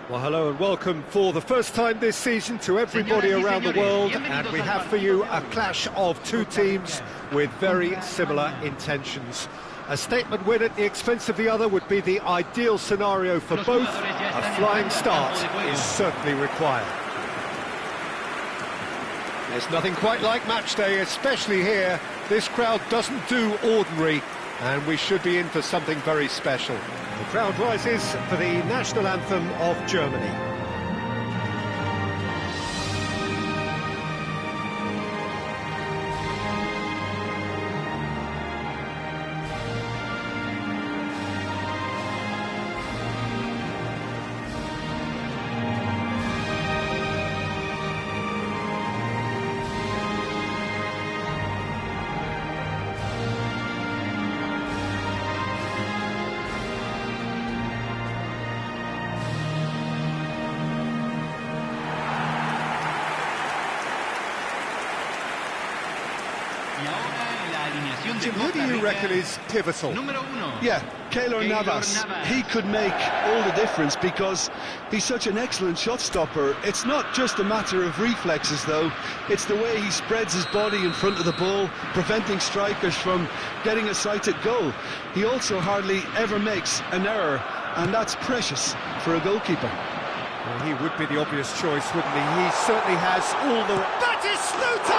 Well, hello and welcome for the first time this season to everybody around the world, and we have for you a clash of two teams with very similar intentions. A statement win at the expense of the other would be the ideal scenario for both. A flying start is certainly required. There's nothing quite like match day, especially here. This crowd doesn't do ordinary, and we should be in for something very special. The crowd rises for the national anthem of Germany. Jim, who do you reckon is pivotal? Yeah, Keylor Navas. He could make all the difference because he's such an excellent shot stopper. It's not just a matter of reflexes, though. It's the way he spreads his body in front of the ball, preventing strikers from getting a sighted goal. He also hardly ever makes an error, and that's precious for a goalkeeper. Well, he would be the obvious choice, wouldn't he? He certainly has all the... That is Sluter!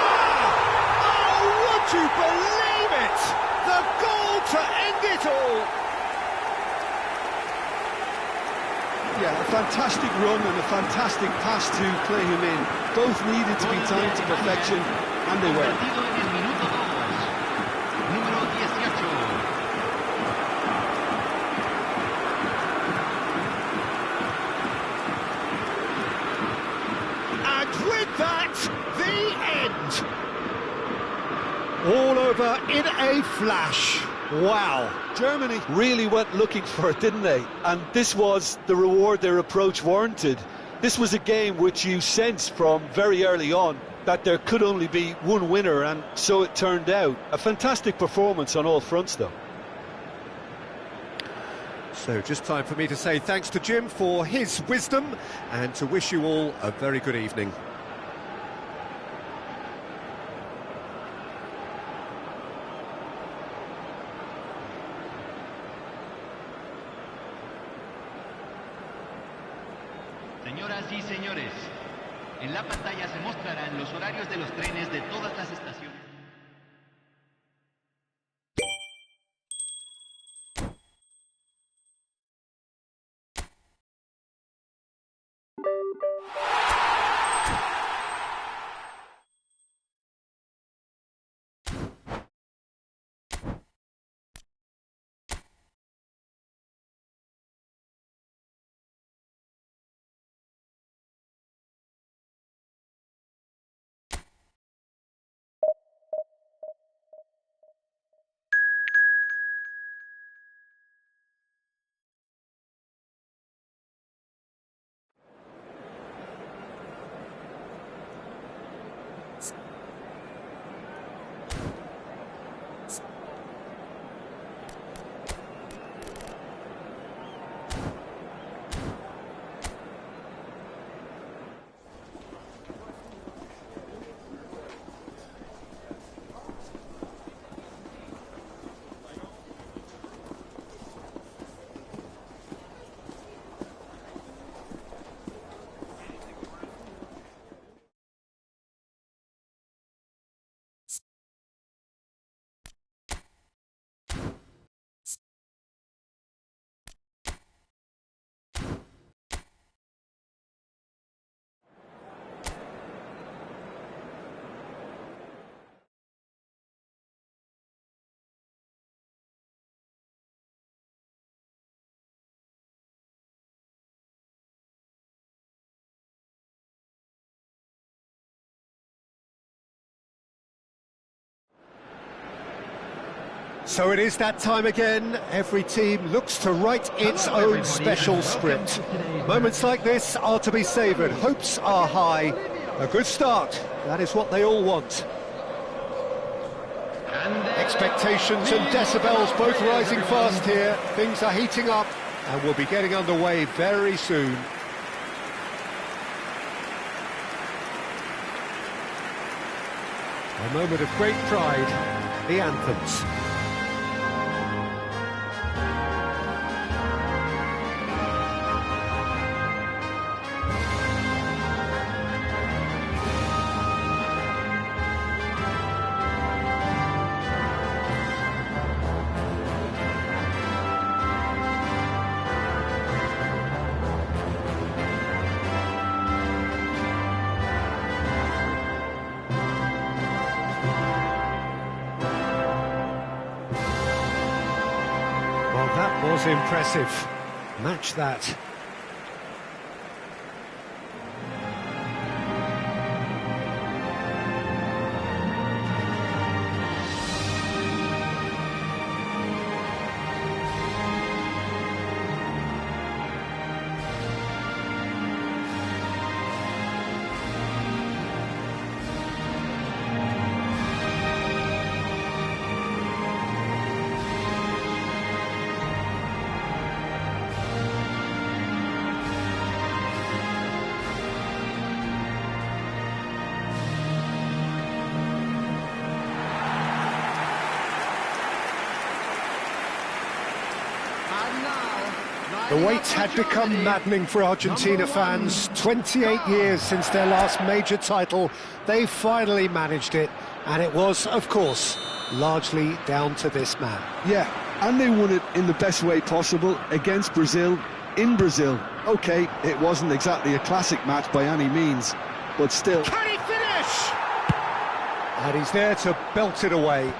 Oh, would you believe it? The goal to end it all! Yeah, a fantastic run and a fantastic pass to play him in. Both needed to be timed to perfection, and they were. With that, the end. All over in a flash. Wow. Germany really went looking for it, didn't they? And this was the reward their approach warranted. This was a game which you sensed from very early on that there could only be one winner, and so it turned out. A fantastic performance on all fronts, though. So just time for me to say thanks to Jim for his wisdom and to wish you all a very good evening. Señoras y señores, en la pantalla se mostrarán los horarios de los trenes de todas las estaciones. So it is that time again. Every team looks to write its own special script. Moments like this are to be savoured. Hopes are high. A good start. That is what they all want. Expectations and decibels both rising fast here. Things are heating up and we'll be getting underway very soon. A moment of great pride, the anthems. Well, that was impressive. Match that. The wait had become maddening for Argentina fans. 28 years since their last major title. They finally managed it, and it was, of course, largely down to this man. Yeah, and they won it in the best way possible against Brazil, in Brazil. OK, it wasn't exactly a classic match by any means, but still... Can he finish? And he's there to belt it away.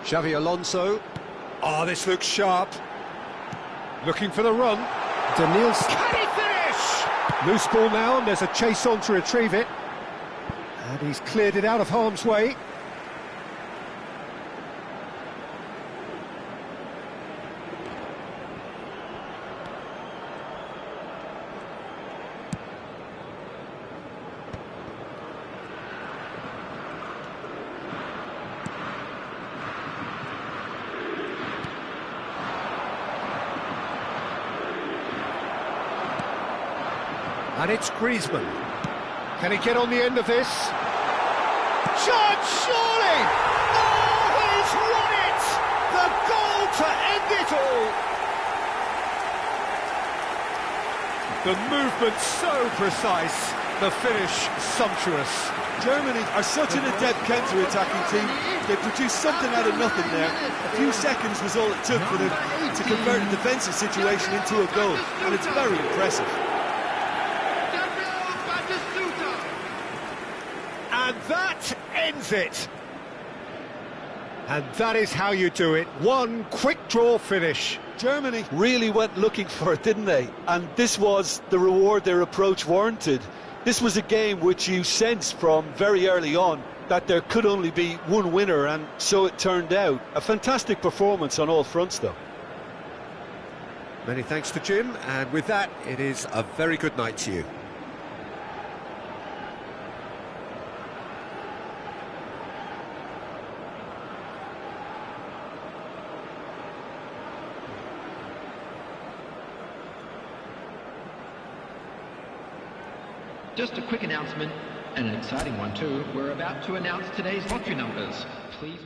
Xavi Alonso. Oh, this looks sharp. Looking for the run. Daniels. Can he finish? Loose ball now, and there's a chase on to retrieve it. And he's cleared it out of harm's way. And it's Griezmann. Can he get on the end of this? Shot, surely! Oh, he's won it! The goal to end it all! The movement so precise, the finish sumptuous. Germany are such an adept counter-attacking team. They produced something out of nothing there. A few seconds was all it took for them to convert a defensive situation into a goal, and it's very impressive. And that ends it. And that is how you do it. One quick draw finish. Germany really went looking for it, didn't they? And this was the reward their approach warranted. This was a game which you sensed from very early on that there could only be one winner, and so it turned out. A fantastic performance on all fronts, though. Many thanks to Jim, and with that, it is a very good night to you. Just a quick announcement, and an exciting one too. We're about to announce today's lottery numbers. Please...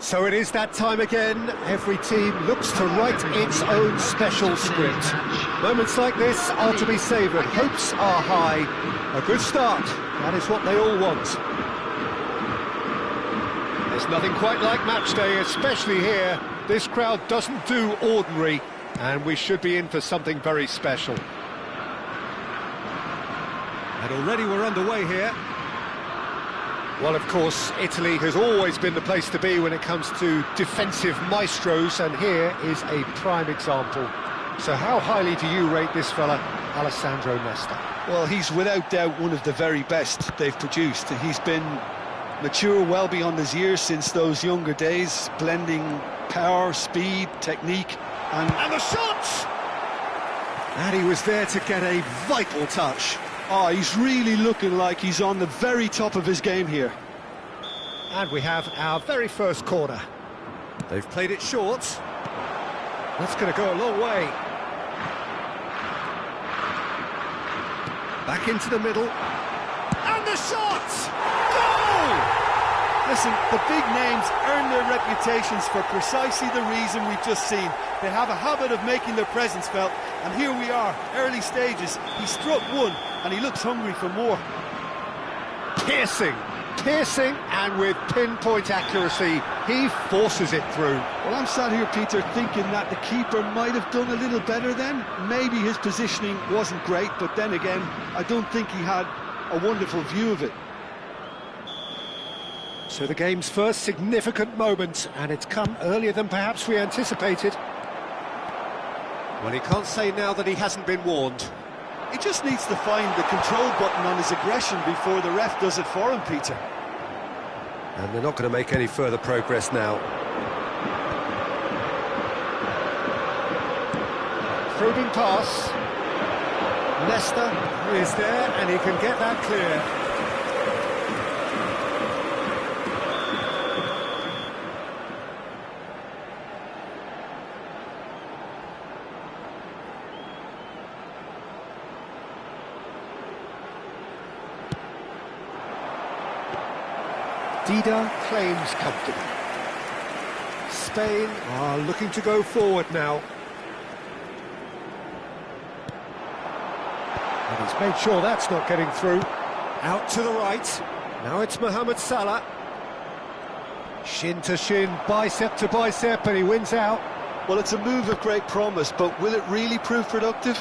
So it is that time again. Every team looks to write its own special script. Moments like this are to be savoured. Hopes are high. A good start. That is what they all want. There's nothing quite like match day, especially here. This crowd doesn't do ordinary, and we should be in for something very special. And already we're underway here. Well, of course, Italy has always been the place to be when it comes to defensive maestros, and here is a prime example. So how highly do you rate this fella, Alessandro Nesta? Well, he's without doubt one of the very best they've produced. He's been mature well beyond his years since those younger days, blending power, speed, technique, and the shots! And he was there to get a vital touch. Oh, he's really looking like he's on the very top of his game here. And we have our very first corner. They've played it short. That's going to go a long way. Back into the middle. And the shot! Goal! Listen, the big names earn their reputations for precisely the reason we've just seen. They have a habit of making their presence felt, and here we are, early stages. He struck one, and he looks hungry for more. Piercing, and with pinpoint accuracy, he forces it through. Well, I'm sat here, Peter, thinking that the keeper might have done a little better then. Maybe his positioning wasn't great, but then again, I don't think he had a wonderful view of it. So the game's first significant moment, and it's come earlier than perhaps we anticipated. Well, he can't say now that he hasn't been warned. He just needs to find the control button on his aggression before the ref does it for him, Peter. And they're not going to make any further progress now. Probing pass. Nesta is there, and he can get that clear. Dida claims comfortably. Spain are looking to go forward now. And he's made sure that's not getting through. Out to the right. Now it's Mohamed Salah. Shin to shin, bicep to bicep, and he wins out. Well, it's a move of great promise, but will it really prove productive?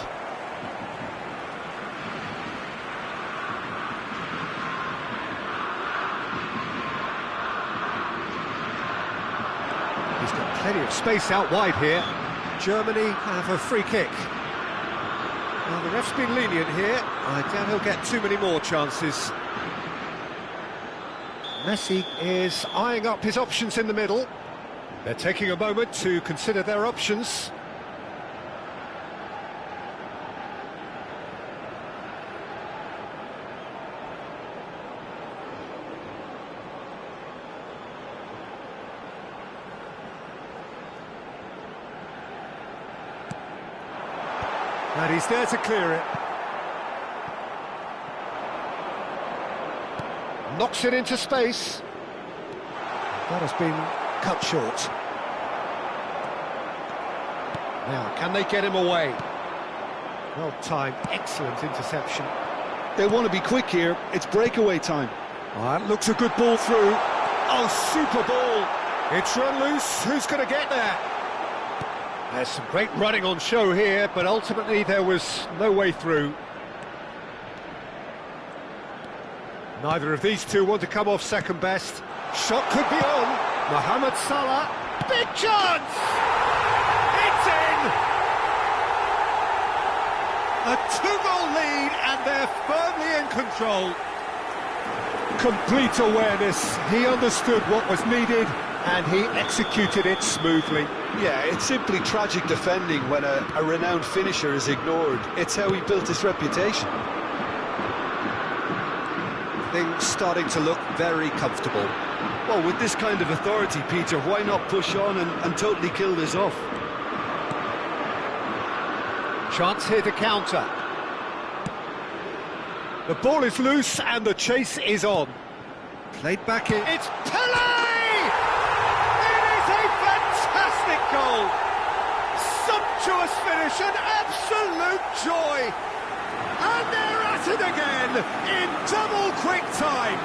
He's got plenty of space out wide here. Germany have a free kick. Well, the ref's been lenient here. I doubt he'll get too many more chances. Messi is eyeing up his options in the middle. They're taking a moment to consider their options. And he's there to clear it. Knocks it into space. That has been cut short. Now, can they get him away? Well timed, excellent interception. They want to be quick here. It's breakaway time. Oh, that looks a good ball through. Oh, super ball. It's run loose. Who's going to get there? There's some great running on show here, but ultimately there was no way through. Neither of these two want to come off second best. Shot could be on. Mohamed Salah. Big chance! It's in! A two-goal lead, and they're firmly in control. Complete awareness. He understood what was needed, and he executed it smoothly. Yeah, it's simply tragic defending when a renowned finisher is ignored. It's how he built his reputation. Things starting to look very comfortable. Well, with this kind of authority, Peter, why not push on and totally kill this off? Chance here to counter. The ball is loose and the chase is on. Played back in. It's Pele! In finish, an absolute joy! And they're at it again, in double quick time!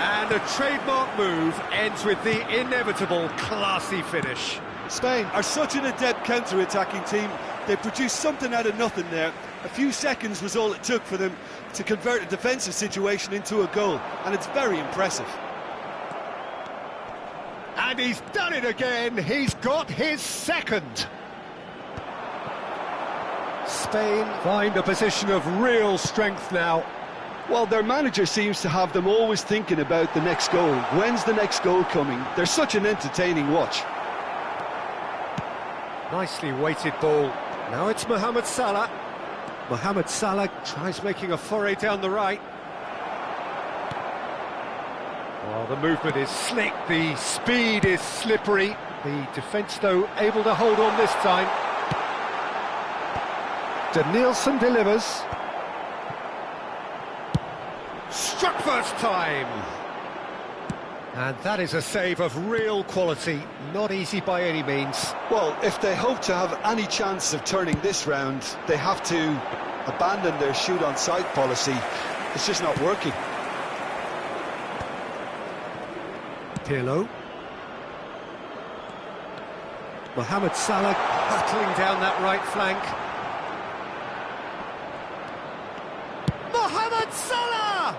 And a trademark move ends with the inevitable classy finish. Spain are such an adept counter-attacking team. They produced something out of nothing there. A few seconds was all it took for them to convert a defensive situation into a goal, and it's very impressive. And he's done it again, he's got his second. Spain find a position of real strength now. Well, their manager seems to have them always thinking about the next goal. When's the next goal coming? They're such an entertaining watch. Nicely weighted ball. Now it's Mohamed Salah. Mohamed Salah tries making a foray down the right. Well, the movement is slick, the speed is slippery. The defence, though, able to hold on this time. Danielson delivers. Struck first time. And that is a save of real quality, not easy by any means. Well, if they hope to have any chance of turning this round, they have to abandon their shoot-on-sight policy. It's just not working. Pirlo. Mohamed Salah hurtling down that right flank. Mohamed Salah!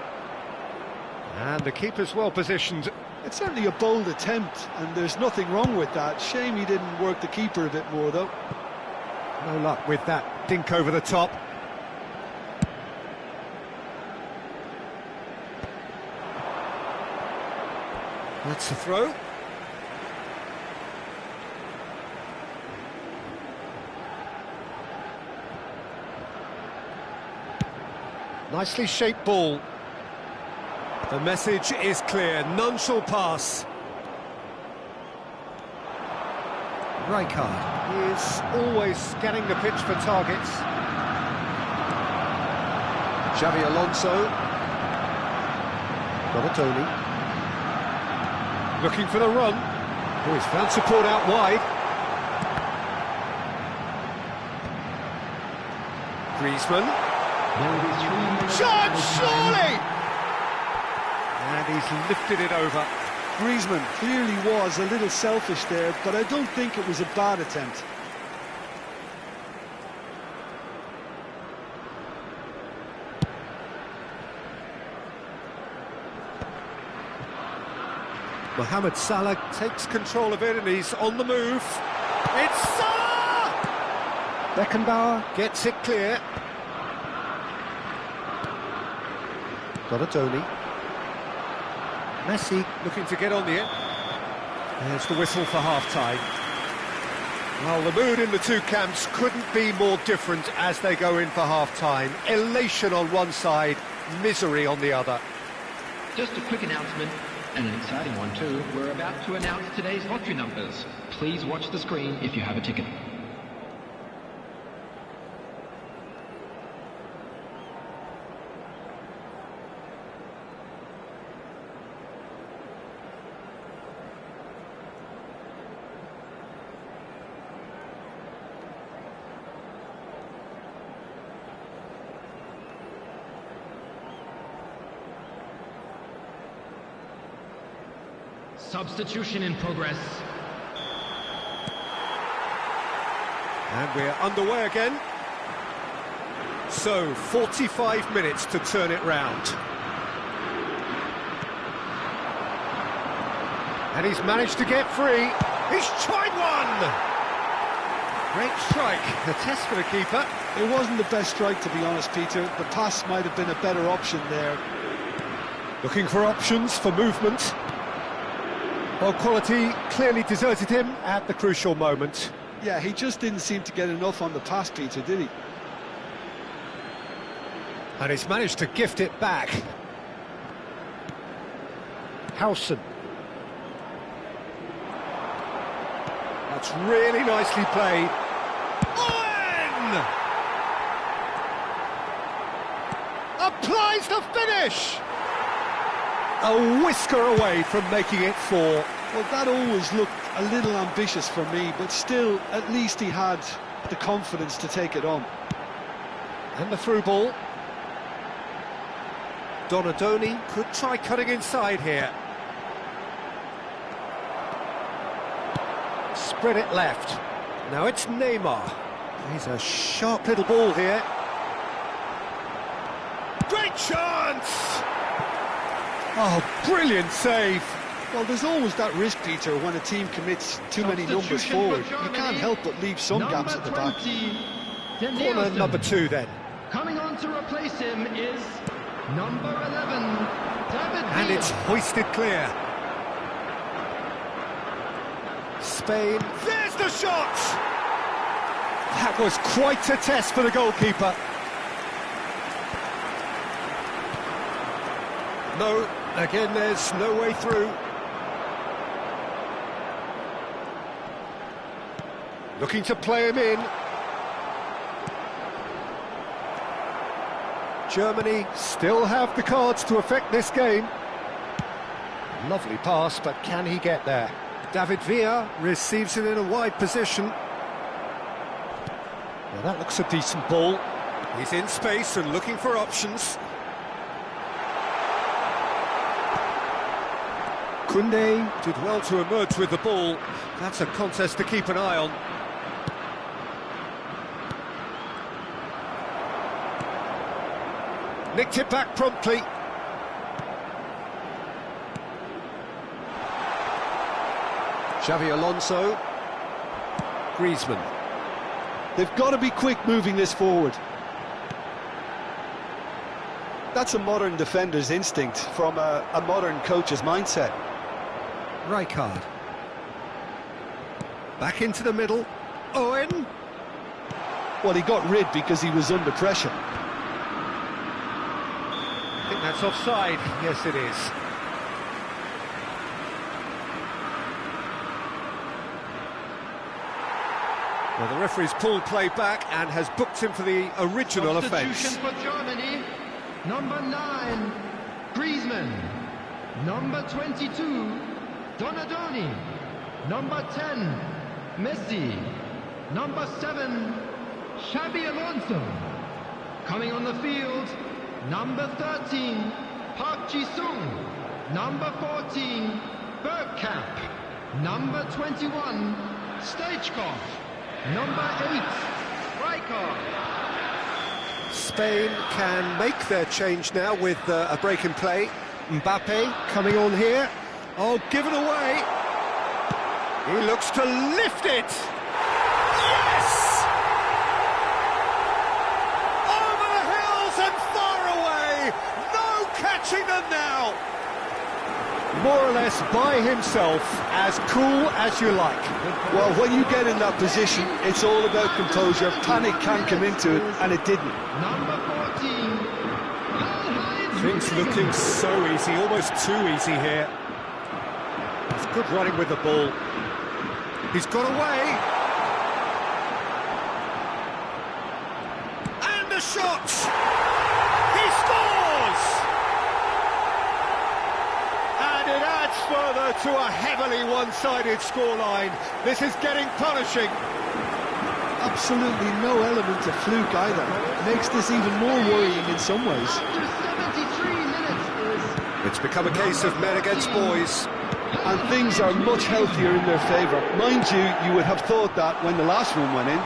And the keeper's well positioned. It's certainly a bold attempt, and there's nothing wrong with that. Shame he didn't work the keeper a bit more, though. No luck with that dink over the top. That's a throw. Nicely shaped ball. The message is clear, none shall pass. Rijkaard is always scanning the pitch for targets. Xavi Alonso. Donatoni. Looking for the run. Oh, he's found support out wide. Griezmann. Shot, surely! And he's lifted it over. Griezmann clearly was a little selfish there, but I don't think it was a bad attempt. Mohamed Salah takes control of it and he's on the move. It's Salah! Beckenbauer gets it clear. Donatoni. Messi looking to get on the end. There's the whistle for half-time. Well, the mood in the two camps couldn't be more different as they go in for half-time. Elation on one side, misery on the other. Just a quick announcement, and an exciting one too. We're about to announce today's lottery numbers. Please watch the screen if you have a ticket. Substitution in progress. And we're underway again. So, 45 minutes to turn it round. And he's managed to get free. He's tried one! Great strike. A test for the keeper. It wasn't the best strike, to be honest, Peter. The pass might have been a better option there. Looking for options for movement. Well, quality clearly deserted him at the crucial moment. Yeah, he just didn't seem to get enough on the pass, Peter, did he? And he's managed to gift it back. Howson. That's really nicely played. Owen! Applies the finish! A whisker away from making it 4. Well, that always looked a little ambitious for me, but still, at least he had the confidence to take it on. And the through ball. Donadoni could try cutting inside here. Spread it left. Now it's Neymar. He's a sharp little ball here. Great chance! Oh, brilliant save. Well, there's always that risk, Peter, when a team commits too many numbers forward. You can't help but leave some gaps at the back. Corner number 2 then. Coming on to replace him is number 11, David And Villa. it's hoisted clear. Spain. There's the shot! That was quite a test for the goalkeeper. No, again there's no way through. Looking to play him in. Germany still have the cards to affect this game. Lovely pass, but can he get there? David Villa receives it in a wide position. Well, that looks a decent ball. He's in space and looking for options. Koundé did well to emerge with the ball. That's a contest to keep an eye on. Nicked it back promptly. Xavi Alonso. Griezmann. They've got to be quick moving this forward. That's a modern defender's instinct from a modern coach's mindset. Rijkaard. Back into the middle. Owen. Well, he got rid because he was under pressure. I think that's offside. Yes, it is. Well, the referee's pulled play back and has booked him for the original offence. Substitution for Germany, number 9, Griezmann. Number 22, Donadoni. Number 10, Messi. Number 7, Xabi Alonso. Coming on the field, number 13, Park Ji-sung. Number 14, Bergkamp. Number 21, Stoichkov. Number 8, Rijkaard. Spain can make their change now with a break in play. Mbappe coming on here. Oh, given away. He looks to lift it. Yes! Over the hills and far away. No catching them now. More or less by himself, as cool as you like. Well, when you get in that position, it's all about composure. Panic can come into it, and it didn't. Number 14, Things looking so easy, almost too easy here. It's good running with the ball. He's got away. And the shot! He scores! And it adds further to a heavily one-sided scoreline. This is getting punishing. Absolutely no element of fluke either. Makes this even more worrying in some ways. after 73 minutes is... It's become a case of men against boys. And things are much healthier in their favour. Mind you, you would have thought that when the last one went in.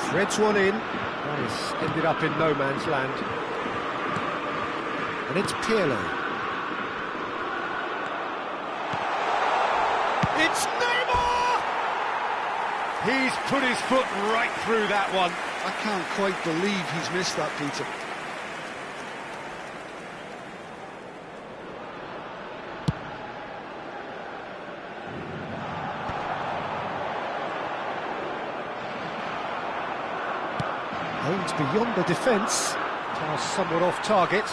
Threads one in. That has ended up in no man's land. And it's Pirlo. It's Neymar! He's put his foot right through that one. I can't quite believe he's missed that, Peter. Aimed beyond the defence. Pass somewhat off target.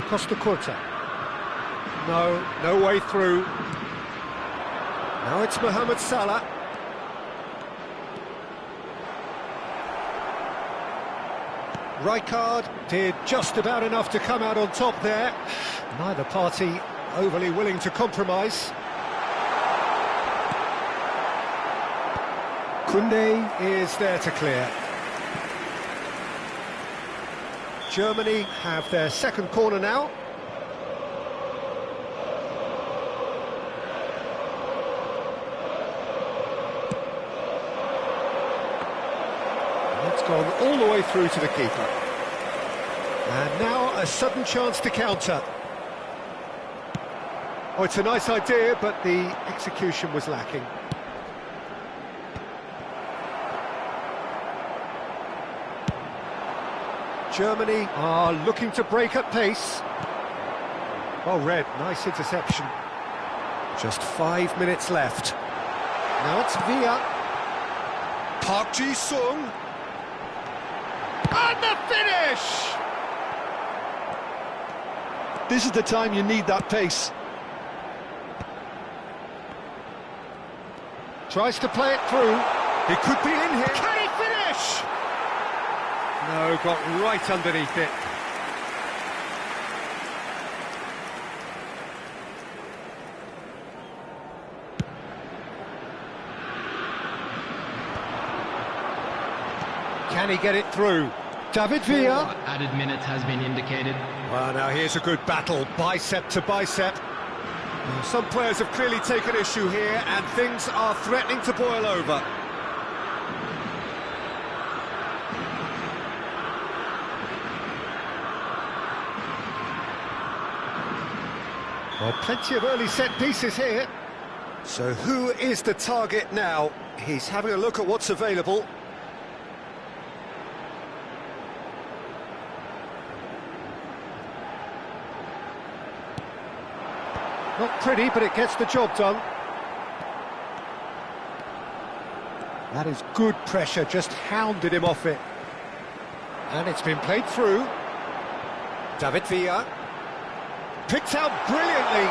Costa Curta. No way through. Now it's Mohamed Salah. Rijkaard did just about enough to come out on top there. Neither party overly willing to compromise. Koundé is there to clear. Germany have their second corner now. It's gone all the way through to the keeper. And now a sudden chance to counter. Oh, it's a nice idea, but the execution was lacking. Germany are looking to break at pace. Well read, nice interception. Just 5 minutes left. Now it's Villa. Park Ji-sung. And the finish! This is the time you need that pace. Tries to play it through. He could be in here. Can he finish? No, got right underneath it. Can he get it through? David Villa. Added minutes has been indicated. Well, now here's a good battle, bicep to bicep. Some players have clearly taken issue here, and things are threatening to boil over. Well, plenty of early set pieces here. So who is the target now? He's having a look at what's available. Not pretty, but it gets the job done. That is good pressure, just hounded him off it. And it's been played through. David Villa. Picked out brilliantly.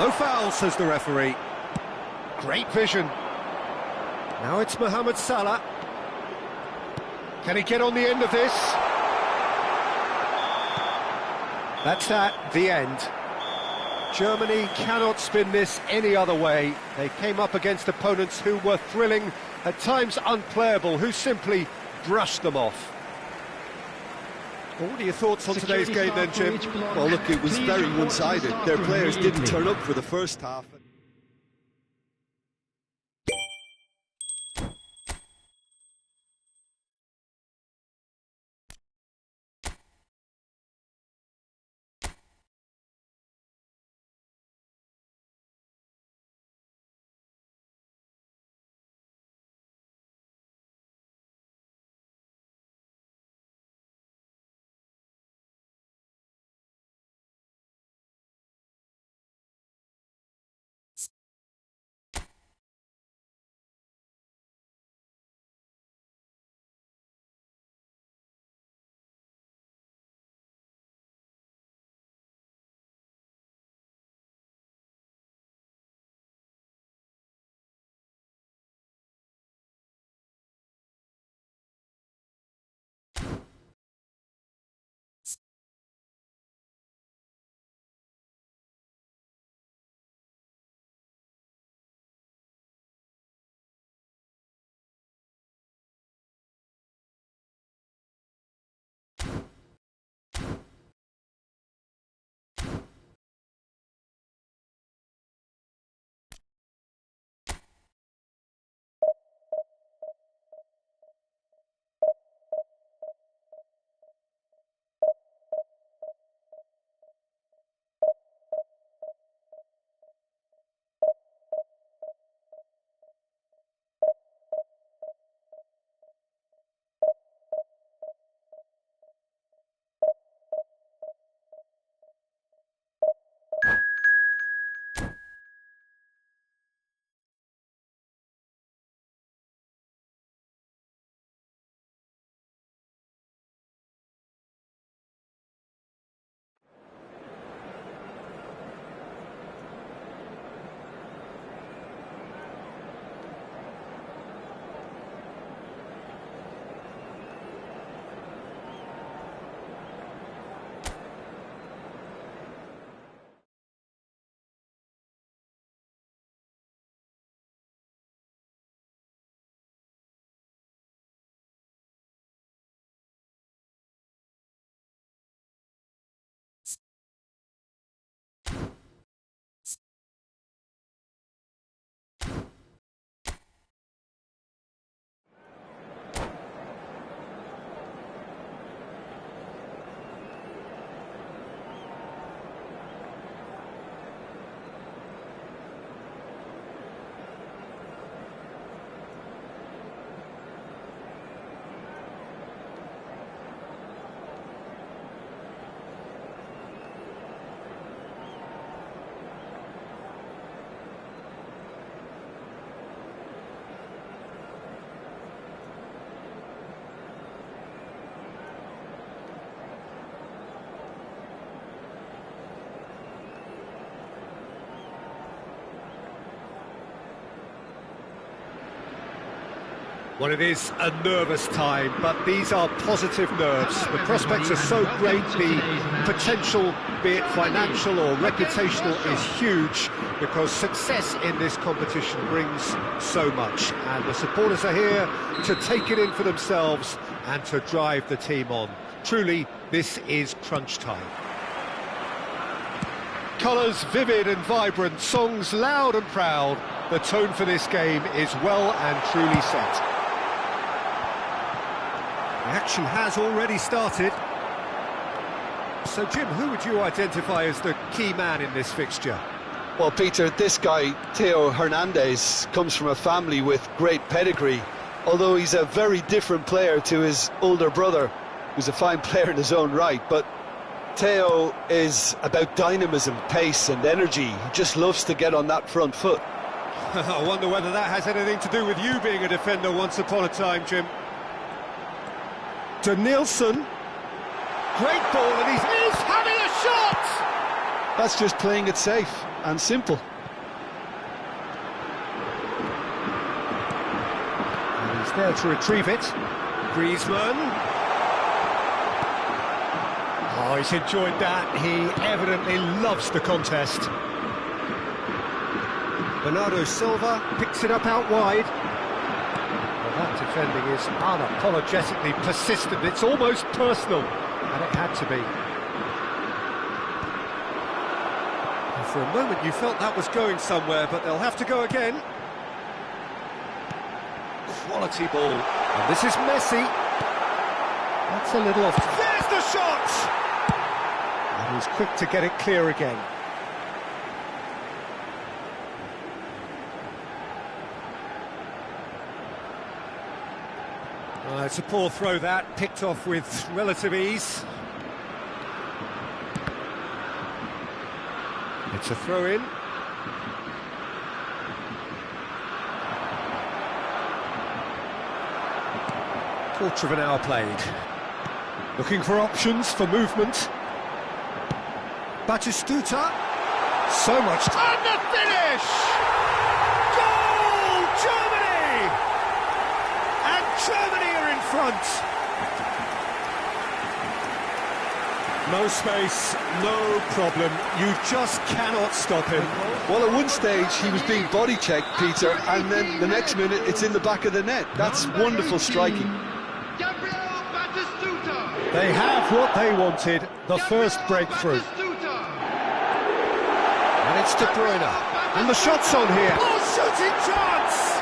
No foul, says the referee. Great vision. Now it's Mohamed Salah. Can he get on the end of this? That's the end. Germany cannot spin this any other way. They came up against opponents who were thrilling, at times unplayable, who simply brushed them off. What are your thoughts on today's game then, Jim? Well, look, it was very one-sided. Their players didn't turn up for the first half. Well, it is a nervous time, but these are positive nerves. The prospects are so great, the potential, be it financial or reputational, is huge, because success in this competition brings so much. And the supporters are here to take it in for themselves and to drive the team on. Truly, this is crunch time. Colours vivid and vibrant, songs loud and proud. The tone for this game is well and truly set. The action has already started. So, Jim, who would you identify as the key man in this fixture? Well, Peter, this guy, Theo Hernandez, comes from a family with great pedigree, although he's a very different player to his older brother, who's a fine player in his own right. But Theo is about dynamism, pace and energy. He just loves to get on that front foot. I wonder whether that has anything to do with you being a defender once upon a time, Jim. To Nielsen. Great ball, and he's having a shot! That's just playing it safe and simple. And he's there to retrieve it. Griezmann. Oh, he's enjoyed that. He evidently loves the contest. Bernardo Silva picks it up out wide. Well, that defending is unapologetically persistent. It's almost personal, and it had to be. And for a moment you felt that was going somewhere, but they'll have to go again. Quality ball. And this is Messi. That's a little off. There's the shot! And he's quick to get it clear again. It's a poor throw that, picked off with relative ease. It's a throw-in. Quarter of an hour played. Looking for options for movement. Batistuta. So much. And the finish! Goal! Germany! And Germany are in front. No space, no problem. You just cannot stop him. Well, at one stage he was being body checked, Peter, and then the next minute it's in the back of the net. That's wonderful striking. They have what they wanted, the first breakthrough. And it's De Bruyne. And the shot's on here. Oh, shooting chance!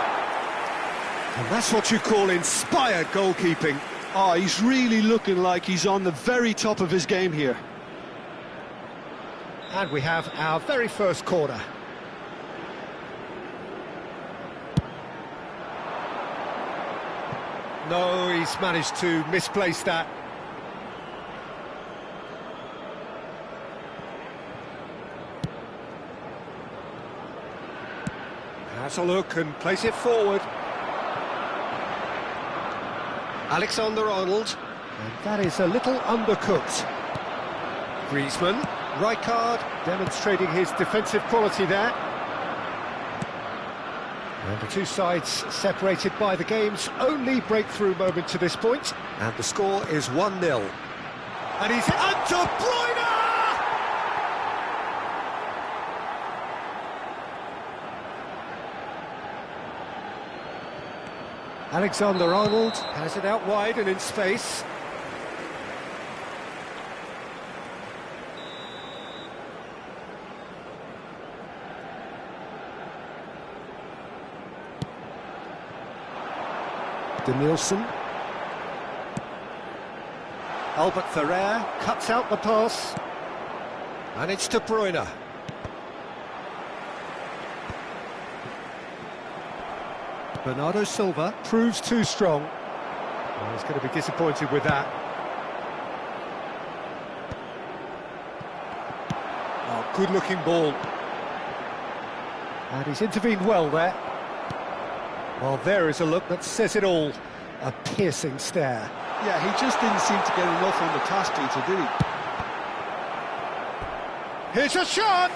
And that's what you call inspired goalkeeping. Oh, he's really looking like he's on the very top of his game here. And we have our very first corner. No, he's managed to misplace that. Has a look and place it forward. Alexander-Arnold, and that is a little undercooked. Griezmann, Rijkaard demonstrating his defensive quality there. And the two sides separated by the game's only breakthrough moment to this point. And the score is 1-0. And he's and De Bruyne! Alexander-Arnold has it out wide and in space. De Nielsen. Albert Ferrer cuts out the pass. And it's De Bruyne. Bernardo Silva proves too strong. Well, he's going to be disappointed with that. Oh, good-looking ball. And he's intervened well there. Well, there is a look that says it all. A piercing stare. Yeah, he just didn't seem to get enough on the task, Peter, did he? Here's a shot!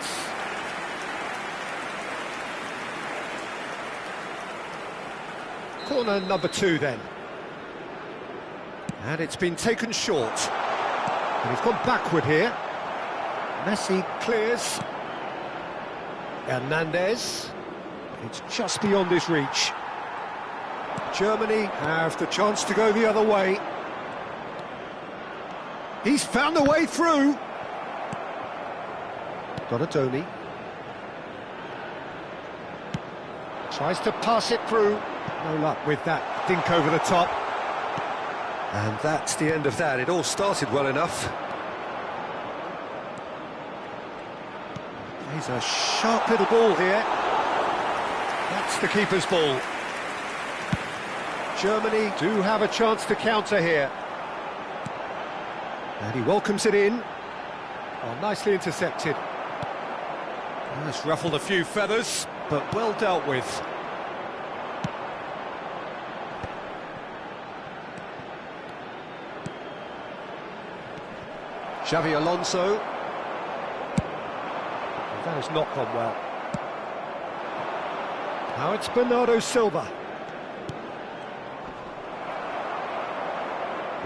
Corner number 2 then. And it's been taken short. And he's gone backward here. Messi clears. Hernandez. It's just beyond his reach. Germany have the chance to go the other way. He's found a way through. Donatoni. Tries to pass it through. No luck with that dink over the top. And that's the end of that. It all started well enough. He's a sharp little ball here. That's the keeper's ball. Germany do have a chance to counter here. And he welcomes it in. Oh, nicely intercepted. That's ruffled a few feathers, but well dealt with. Xavi Alonso. That has not gone well. Now it's Bernardo Silva.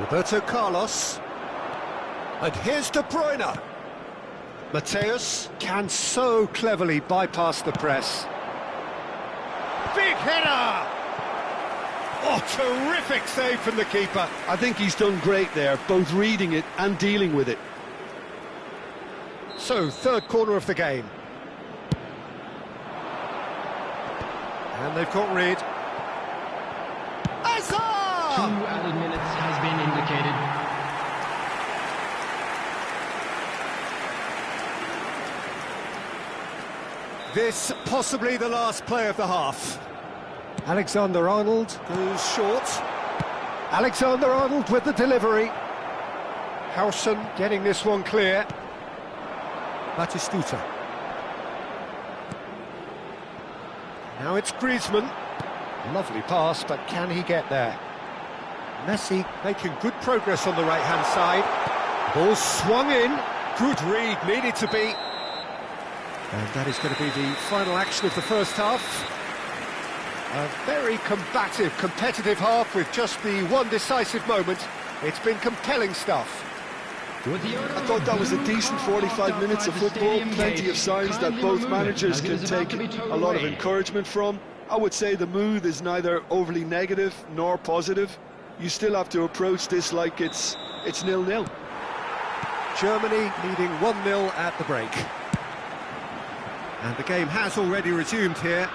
Roberto Carlos. And here's De Bruyne. Mateus can so cleverly bypass the press. Big header! Oh, terrific save from the keeper. I think he's done great there, both reading it and dealing with it. So, third corner of the game. And they've got rid. 2 added minutes has been indicated. This possibly the last play of the half. Alexander-Arnold goes short. Alexander-Arnold with the delivery. Howson getting this one clear. Batistuta. Now it's Griezmann. Lovely pass, but can he get there? Messi making good progress on the right-hand side. Ball swung in. Good read, needed to be. And that is going to be the final action of the first half. A very combative, competitive half with just the one decisive moment. It's been compelling stuff. I thought that was a decent 45 minutes of football, plenty of signs that both managers can take a lot of encouragement from. I would say the mood is neither overly negative nor positive. You still have to approach this like it's 0-0. Germany leading 1-0 at the break. And the game has already resumed here.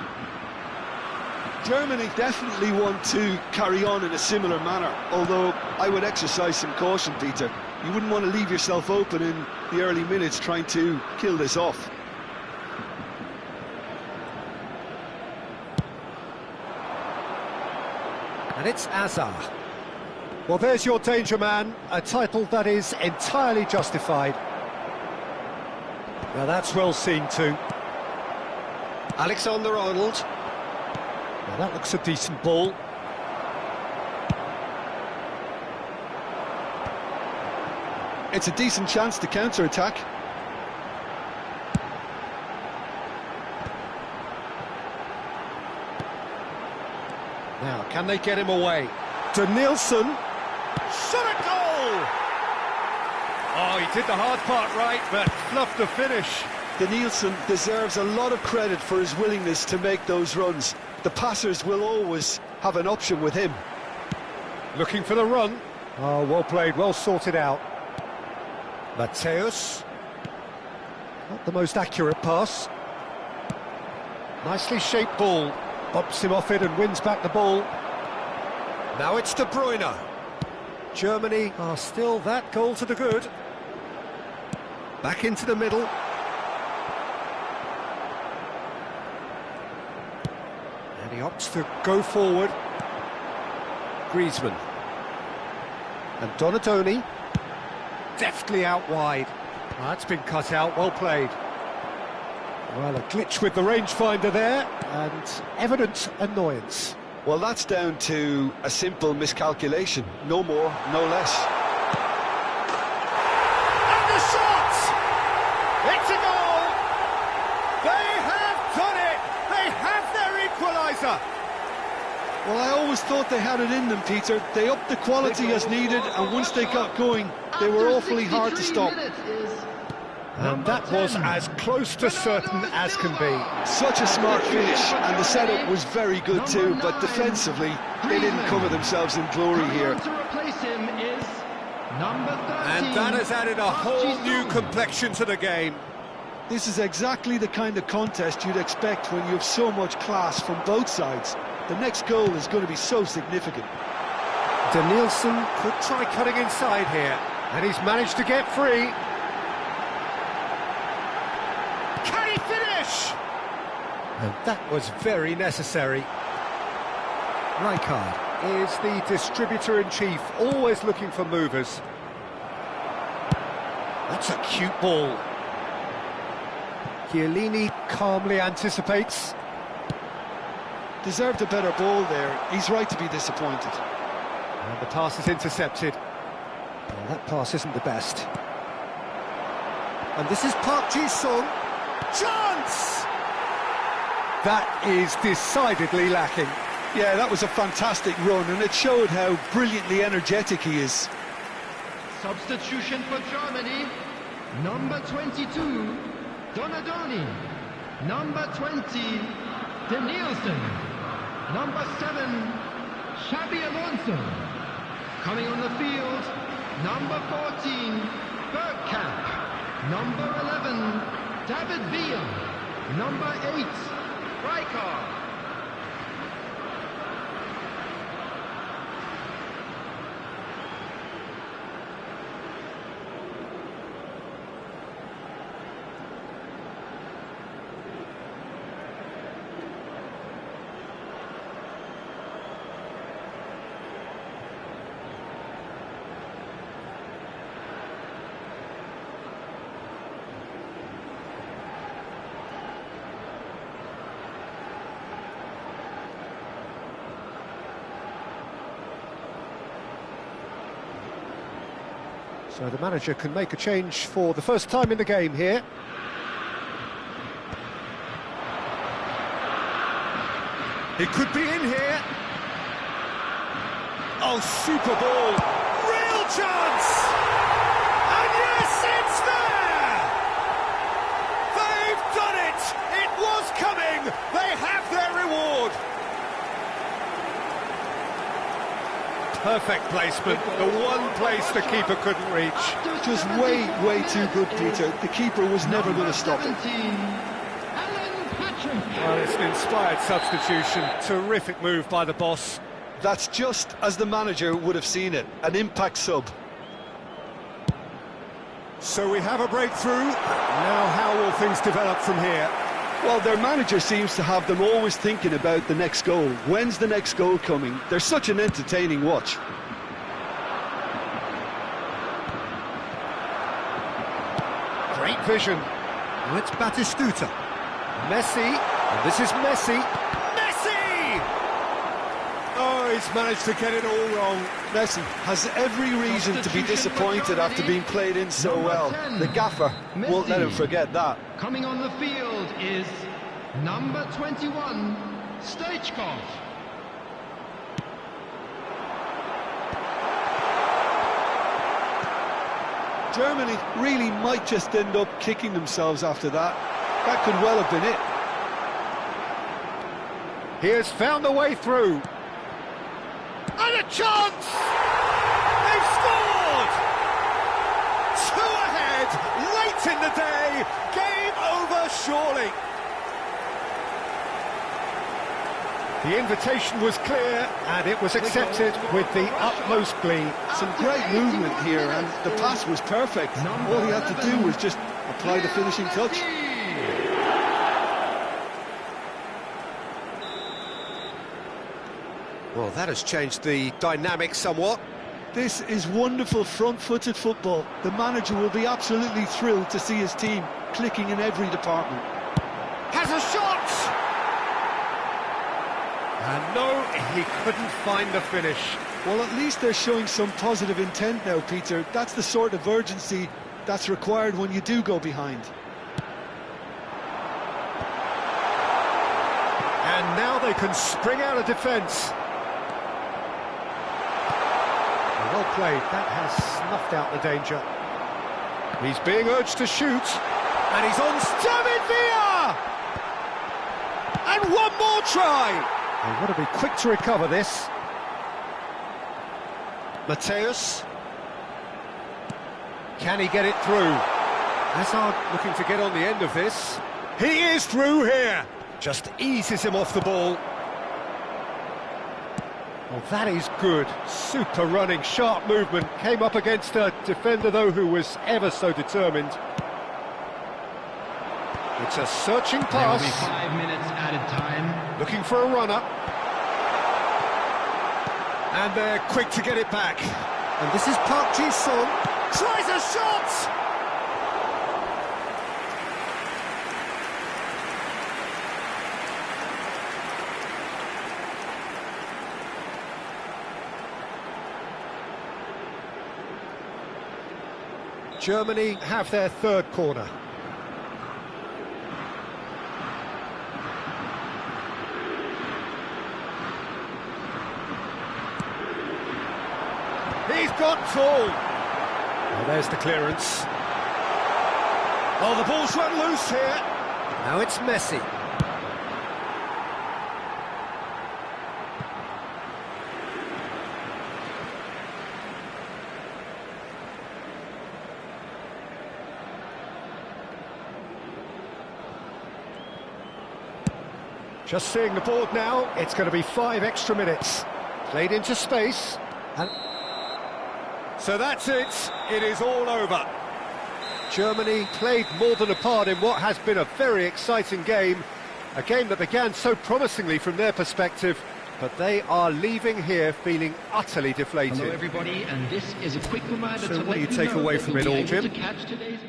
Germany definitely want to carry on in a similar manner, although I would exercise some caution, Peter. You wouldn't want to leave yourself open in the early minutes trying to kill this off. And it's Azar. Well, there's your danger man, a title that is entirely justified. Now that's well seen too. Alexander-Arnold. Now that looks a decent ball. It's a decent chance to counter-attack. Now, can they get him away? Danielson. Shot a goal! Oh, he did the hard part right, but fluffed the finish. Danielson deserves a lot of credit for his willingness to make those runs. The passers will always have an option with him. Looking for the run. Oh, well played, well sorted out. Mateus. Not the most accurate pass. Nicely shaped ball. Bumps him off it and wins back the ball. Now it's De Bruyne. Germany are still that goal to the good. Back into the middle. And he opts to go forward. Griezmann. And Donatoni. Deftly out wide. Oh, that's been cut out, well played. Well, a glitch with the rangefinder there, and evident annoyance. Well, that's down to a simple miscalculation. No more, no less. And the shot! It's a goal! They have done it! They have their equaliser! Well, I always thought they had it in them, Peter. They upped the quality as needed, and once they got going, they were awfully hard to stop. And that was as close to certain as can be. Such a smart finish, and the setup was very good too, but defensively, they didn't cover themselves in glory here. And that has added a whole new complexion to the game. This is exactly the kind of contest you'd expect when you have so much class from both sides. The next goal is going to be so significant. Danielson could try cutting inside here, and he's managed to get free. Can he finish? And that was very necessary. Rijkaard is the distributor-in-chief, always looking for movers. That's a cute ball. Chiellini calmly anticipates. Deserved a better ball there. He's right to be disappointed. And the pass is intercepted. Well, that pass isn't the best. And this is Park Ji-sung. Chance! That is decidedly lacking. Yeah, that was a fantastic run, and it showed how brilliantly energetic he is. Substitution for Germany. Number 22, Donadoni. Number 20, Danielson. Number 7, Xabi Alonso. Coming on the field, number 14, Bergkamp. Number 11, David Villa. Number 8, Rijkaard. So the manager can make a change for the first time in the game here. It could be in here. Oh, super ball. Real chance! And yes, it's there! They've done it! It was coming! They have their reward! Perfect placement, the one place the keeper couldn't reach. Just way too good, Peter. The keeper was never going to stop it. Well, it's an inspired substitution. Terrific move by the boss. That's just as the manager would have seen it, an impact sub. So we have a breakthrough. Now how will things develop from here? Well, their manager seems to have them always thinking about the next goal. When's the next goal coming? They're such an entertaining watch. Great vision. Now it's Batistuta. Messi. And this is Messi. Messi! Oh, he's managed to get it all wrong. Messi has every reason to be disappointed after being played in so well. The gaffer won't let him forget that. Coming on the field is number 21, Stoichkov. Germany really might just end up kicking themselves after that. That could well have been it. He has found a way through. And a chance! They've scored! 2 ahead, late in the day. Game over, surely. The invitation was clear, and it was accepted with the utmost glee. Some great movement here, and the pass was perfect. All he had to do was just apply the finishing touch. Well, that has changed the dynamic somewhat. This is wonderful front-footed football. The manager will be absolutely thrilled to see his team clicking in every department. Has a shot! And no, he couldn't find the finish. Well, at least they're showing some positive intent now, Peter. That's the sort of urgency that's required when you do go behind. And now they can spring out of defence. Well played, that has snuffed out the danger. He's being urged to shoot, and he's on David Villa! And one more try! They want to be quick to recover this. Mateus. Can he get it through? Hazard looking to get on the end of this. He is through here! Just eases him off the ball. Well, that is good. Super running, sharp movement. Came up against a defender, though, who was ever so determined. It's a searching pass. There will be 5 minutes added time. Looking for a runner. And they're quick to get it back. And this is Park Ji-sung. Tries a shot! Germany have their third corner. He's got full. Well, there's the clearance. Oh, the ball's run loose here. Now it's Messi. Just seeing the board now, it's going to be 5 extra minutes. Played into space. And so that's it. It is all over. Germany played more than a part in what has been a very exciting game. A game that began so promisingly from their perspective, but they are leaving here feeling utterly deflated. Hello everybody, and this is a quick reminder So to what do you let you take know away that from you'll it be all, able Jim? to catch today's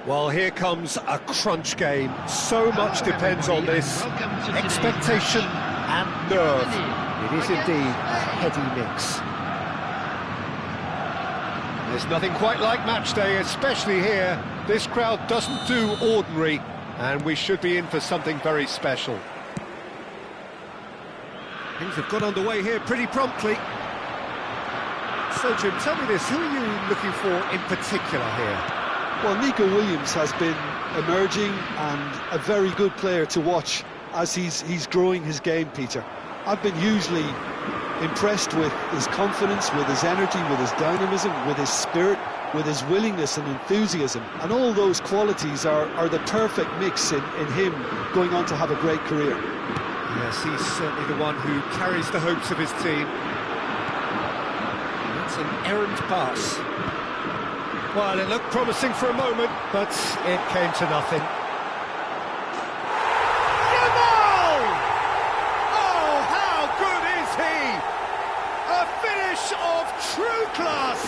Well, here comes a crunch game. So much depends on this. Expectation and nerve. It is indeed a heady mix. There's nothing quite like match day, especially here. This crowd doesn't do ordinary, and we should be in for something very special. Things have got underway here pretty promptly. So, Jim, tell me this, who are you looking for in particular here? Well, Nico Williams has been emerging and a very good player to watch as he's growing his game, Peter. I've been hugely impressed with his confidence, with his energy, with his dynamism, with his spirit, with his willingness and enthusiasm. And all those qualities are the perfect mix in him going on to have a great career. Yes, he's certainly the one who carries the hopes of his team. That's an errant pass. Well, it looked promising for a moment, but it came to nothing. Yamal! Oh, how good is he? A finish of true class!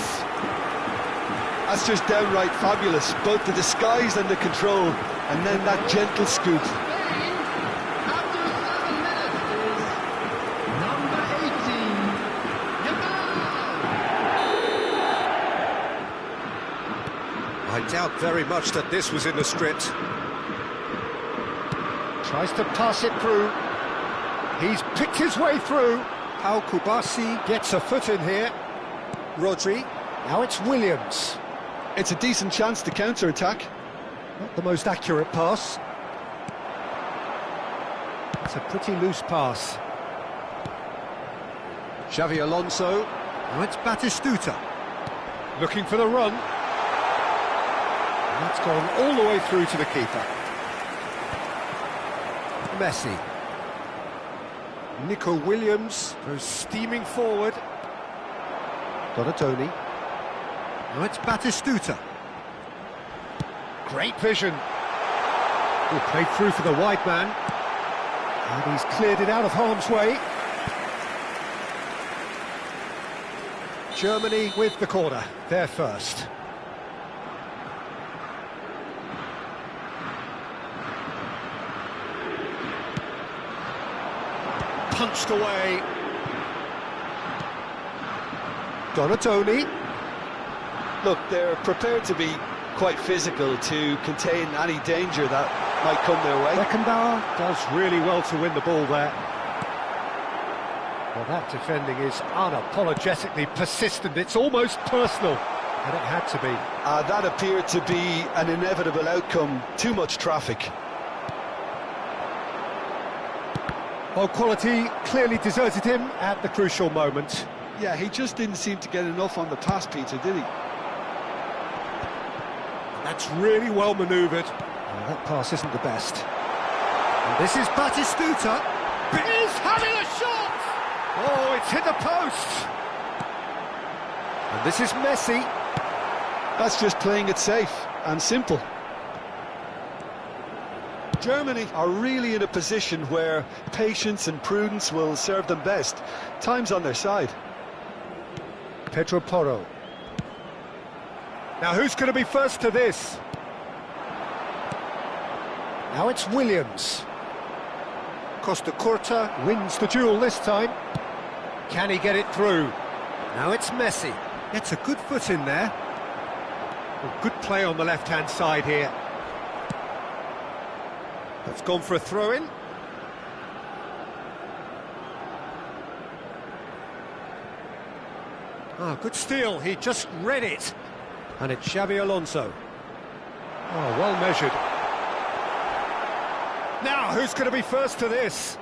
That's just downright fabulous, both the disguise and the control, and then that gentle scoop. I doubt very much that this was in the script. Tries to pass it through. He's picked his way through. Al Kubasi gets a foot in here. Rodri. Now it's Williams. It's a decent chance to counter-attack. Not the most accurate pass. It's a pretty loose pass. Xavi Alonso. Now it's Batistuta. Looking for the run. That's gone all the way through to the keeper. Messi. Nico Williams goes steaming forward. Donatoni. Now it's Batistuta. Great vision. Good played through for the wide man. And he's cleared it out of harm's way. Germany with the corner. They're first. Punched away. Donatoni. Look, they're prepared to be quite physical to contain any danger that might come their way. Beckenbauer does really well to win the ball there. Well, that defending is unapologetically persistent. It's almost personal, and it had to be. That appeared to be an inevitable outcome. Too much traffic. Well, quality clearly deserted him at the crucial moment. Yeah, he just didn't seem to get enough on the pass, Peter, did he? That's really well manoeuvred. Well, that pass isn't the best. And this is Batistuta. Is having a shot! Oh, it's hit the post! And this is Messi. That's just playing it safe and simple. Germany are really in a position where patience and prudence will serve them best. Time's on their side. Pedro Porro. Now who's going to be first to this? Now it's Williams. Costa Curta wins the duel this time. Can he get it through? Now it's Messi. Gets a good foot in there. Well, good play on the left-hand side here. That's gone for a throw-in. Oh, good steal. He just read it. And it's Xavi Alonso. Oh, well measured. Now, who's going to be first to this?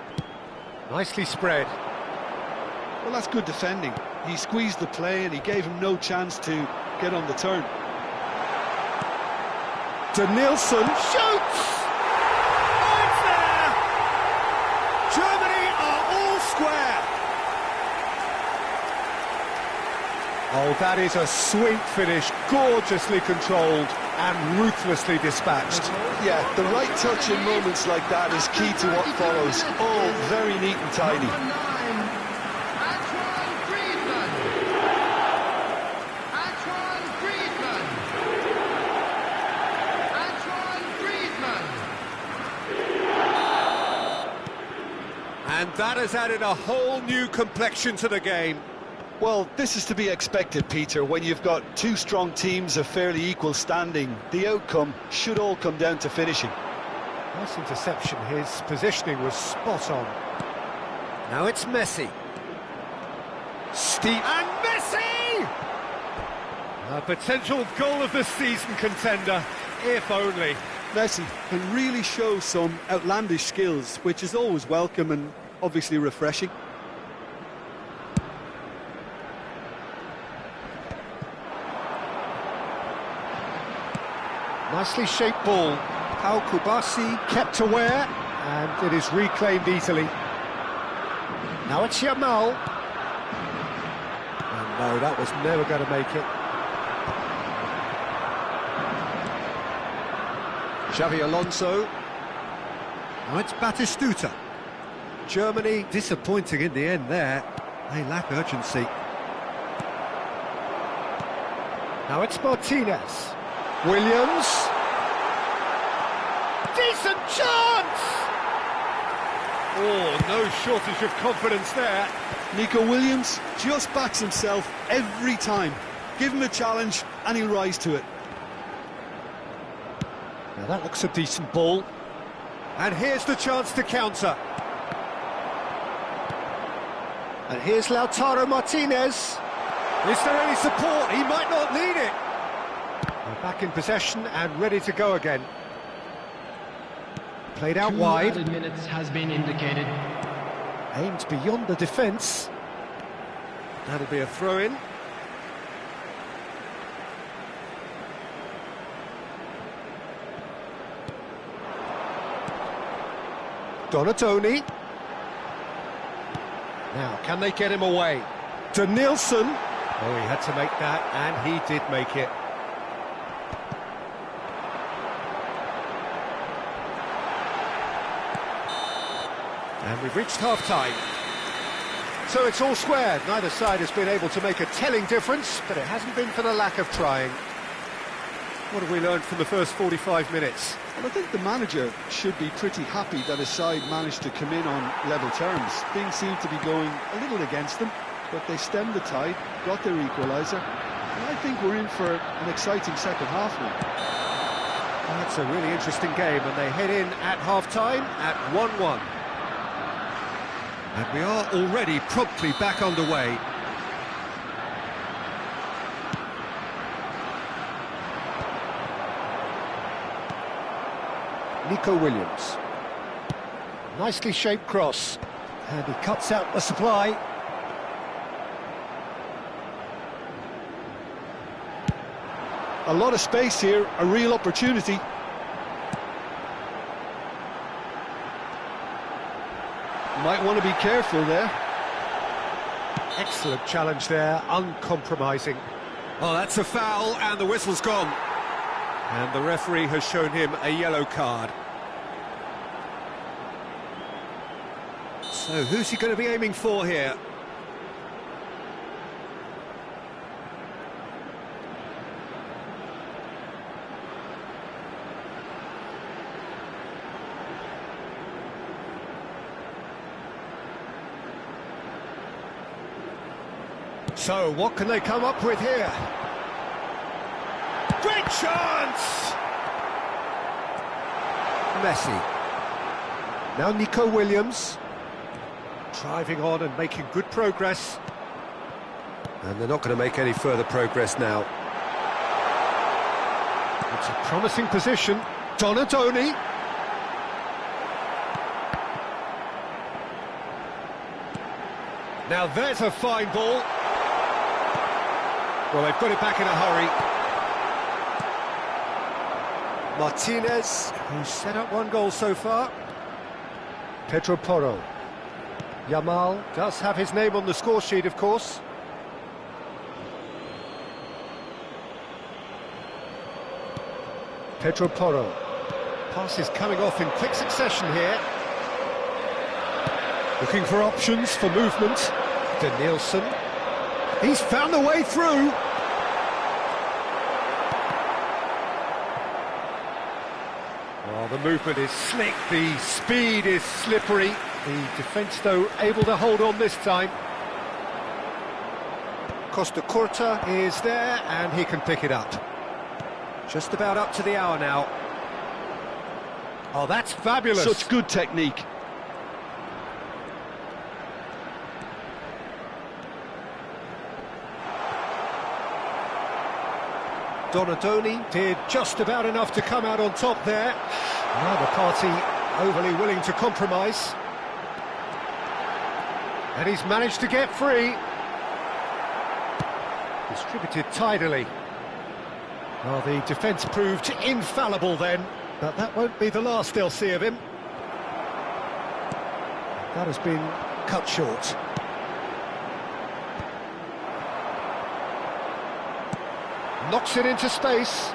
Nicely spread. Well, that's good defending. He squeezed the play and he gave him no chance to get on the turn. Danielson shoots! Oh, it's there! Germany are all square. Oh, that is a sweet finish, gorgeously controlled and ruthlessly dispatched. Yeah, the right touch in moments like that is key to what follows. All very neat and tidy. And that has added a whole new complexion to the game. Well, this is to be expected, Peter. When you've got two strong teams of fairly equal standing, the outcome should all come down to finishing. Nice interception. His positioning was spot on. Now it's Messi. Steep and Messi! A potential goal of the season contender, if only. Messi can really show some outlandish skills, which is always welcome and obviously refreshing. Nicely shaped ball. Pau Kubasi kept aware, and it is reclaimed easily. Now it's Yamal. Oh no, that was never going to make it. Xavi Alonso. Now it's Batistuta. Germany disappointing in the end there. They lack urgency. Now it's Martinez. Williams. Decent chance! Oh, no shortage of confidence there. Nico Williams just backs himself every time. Give him a challenge and he'll rise to it. Now that looks a decent ball. And here's the chance to counter. And here's Lautaro Martinez. Is there any support? He might not need it. They're back in possession and ready to go again. Played out wide. 2 added minutes has been indicated. Aimed beyond the defence. That'll be a throw-in. Donatoni. Now, can they get him away? Denilson. Oh, he had to make that, and he did make it. And we've reached half-time. So it's all square. Neither side has been able to make a telling difference, but it hasn't been for the lack of trying. What have we learned from the first 45 minutes? Well, I think the manager should be pretty happy that his side managed to come in on level terms. Things seem to be going a little against them, but they stemmed the tide, got their equaliser, and I think we're in for an exciting second half now. That's a really interesting game, and they head in at half-time at 1-1. And we are already promptly back underway. Nico Williams. Nicely shaped cross. And he cuts out the supply. A lot of space here, a real opportunity. Might want to be careful there. Excellent challenge there, uncompromising. Oh, that's a foul, and the whistle's gone. And the referee has shown him a yellow card. So who's he going to be aiming for here? So, what can they come up with here? Great chance! Messi. Now Nico Williams. Driving on and making good progress. And they're not going to make any further progress now. It's a promising position. Donatoni. Now there's a fine ball. Well, they've got it back in a hurry. Martinez, who's set up one goal so far. Pedro Porro. Yamal does have his name on the score sheet, of course. Pedro Porro. Pass is coming off in quick succession here. Looking for options for movement. Denilson. He's found the way through. Well, the movement is slick, the speed is slippery, The defence, though, able to hold on this time. Costa Curta is there, and he can pick it up. Just about up to the hour now. Oh, that's fabulous. Such good technique. Donadoni did just about enough to come out on top there. Neither party overly willing to compromise. And he's managed to get free. Distributed tidily. Well, the defence proved infallible then, but that won't be the last they'll see of him. That has been cut short. Knocks it into space.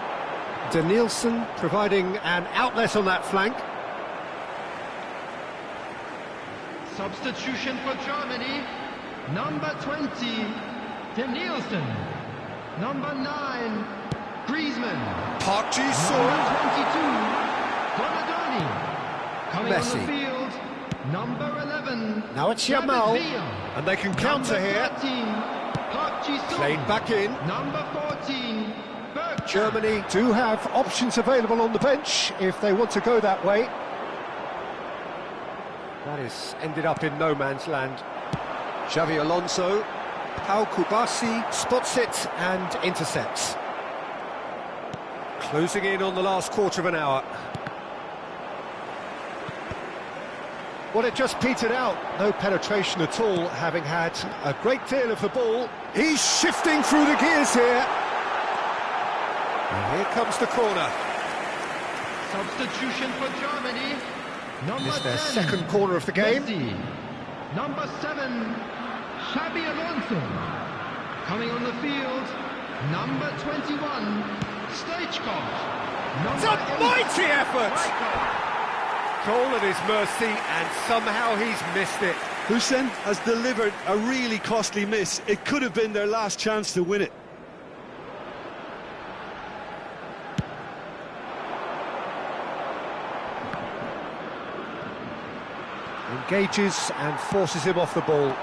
Danielson providing an outlet on that flank. Substitution for Germany. Number 20, Danielson. Number 9, Griezmann. Park Ji-sung. Number 22, Donadoni. Coming Messi. on the field, number 11. Now it's Yamal, David Villa. and they can counter Number here. 13, Park Ji-sung. Played back in. Number 14, Bergkamp. Germany do have options available on the bench if they want to go that way. That is ended up in no man's land. Xavi Alonso, Pau Kubasi spots it and intercepts. Closing in on the last quarter of an hour. Well, it just petered out. No penetration at all, having had a great deal of the ball. He's shifting through the gears here. And here comes the corner. Substitution for Germany. Number It's their 10, second corner of the game. Messi. Number 7, Xabi Alonso. Coming on the field, number 21, Stoichkov. It's a mighty effort! Goal at his mercy, and somehow he's missed it. Hussein has delivered a really costly miss. It could have been their last chance to win it. Engages and forces him off the ball.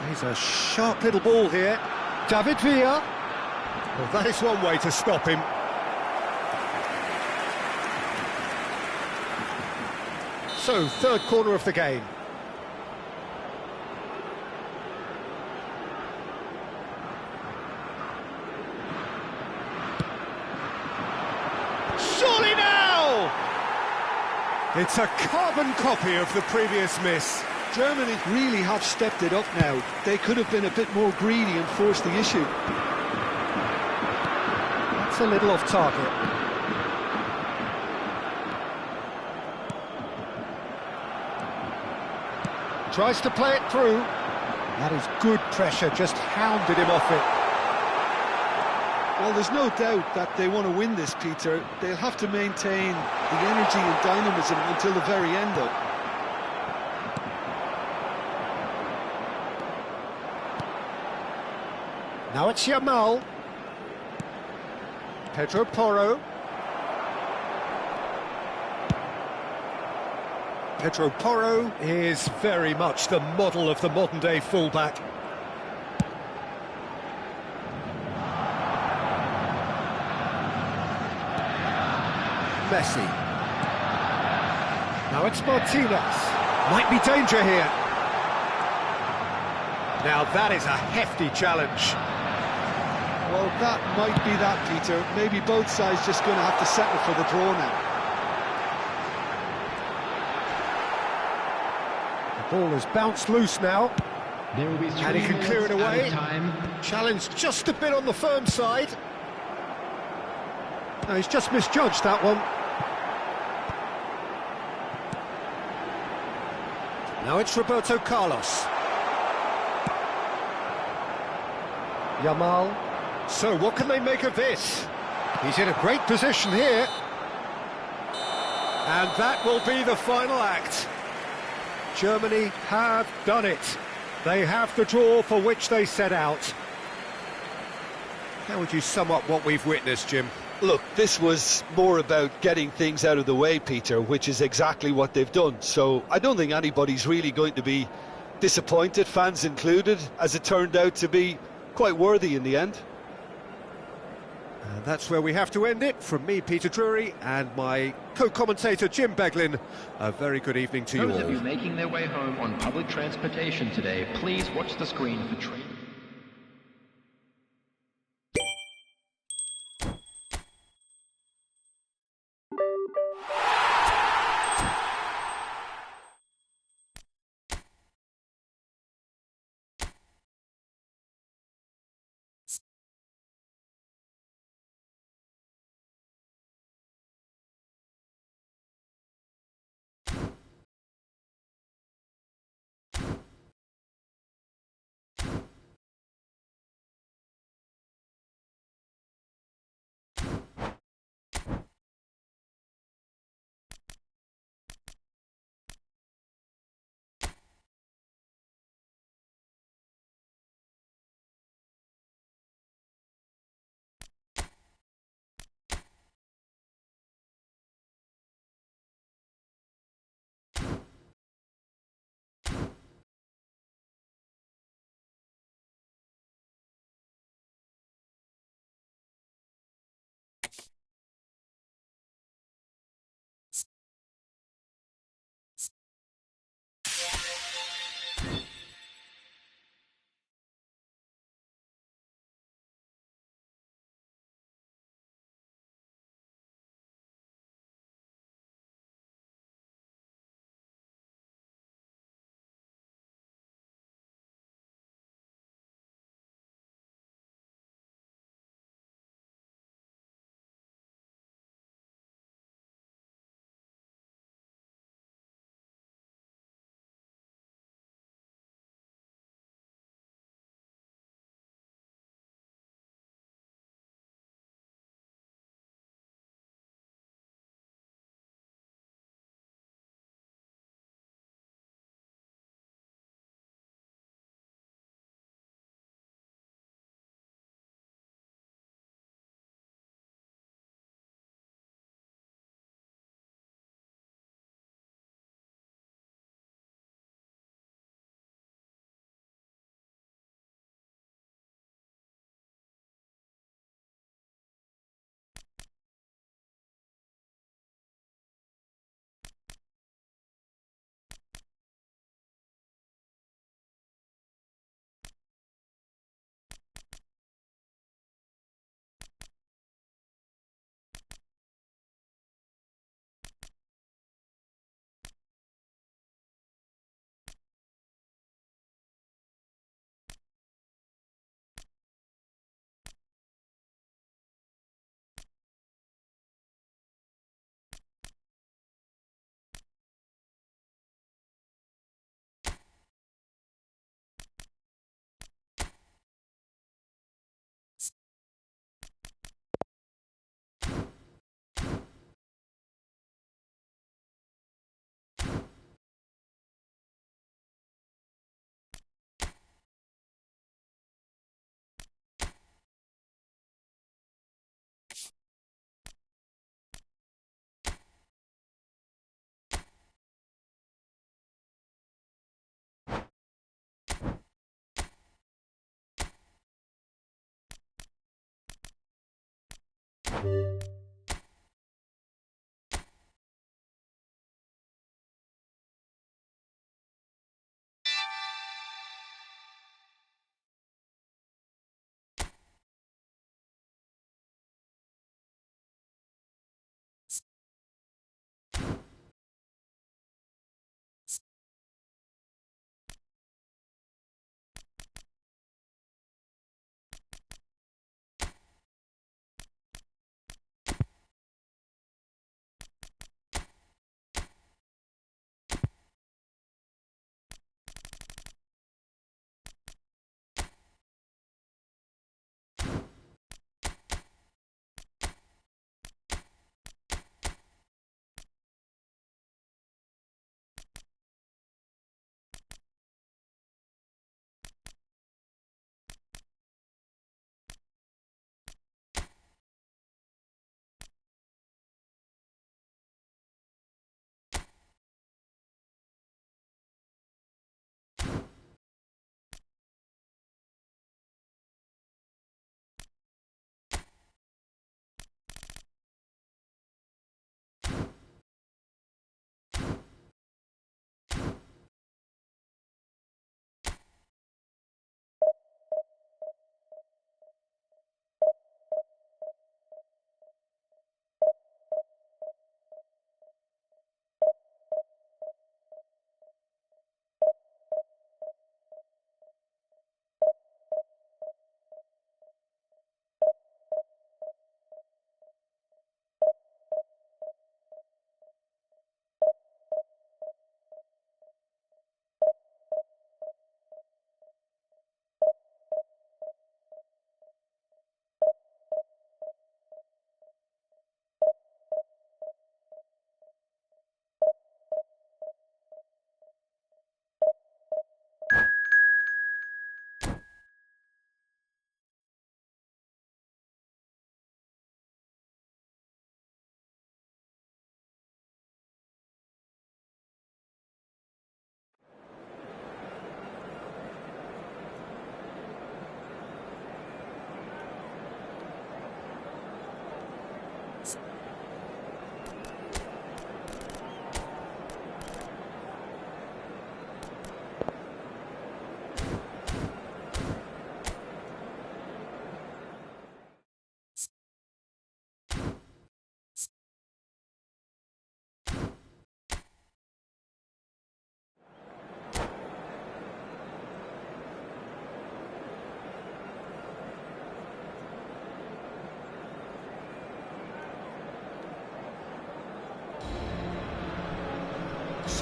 He's a sharp little ball here. David Villa. Well, that is one way to stop him. So, third corner of the game. Surely now! It's a carbon copy of the previous miss. Germany really have stepped it up now. They could have been a bit more greedy and forced the issue. That's a little off target. Tries to play it through. That is good pressure, just hounded him off it. Well, there's no doubt that they want to win this, Peter. They'll have to maintain the energy and dynamism until the very end, though. Now it's Yamal. Pedro Porro. Pedro Porro is very much the model of the modern-day fullback. Messi. Now it's Martinez. Might be danger here. Now that is a hefty challenge. Well, that might be that, Peter. Maybe both sides just going to have to settle for the draw now. The ball has bounced loose now. There will be 3 And he can clear it minutes away. added time. Challenged just a bit on the firm side. No, he's just misjudged that one. Now it's Roberto Carlos. Yamal. So what can they make of this? He's in a great position here. And that will be the final act. Germany have done it. They have the draw for which they set out. How would you sum up what we've witnessed, Jim? Look, this was more about getting things out of the way, Peter, which is exactly what they've done. So I don't think anybody's really going to be disappointed, fans included, as it turned out to be quite worthy in the end. And that's where we have to end it. From me, Peter Drury, and my co-commentator, Jim Beglin, a very good evening to you all. Those of you making their way home on public transportation today, please watch the screen for train.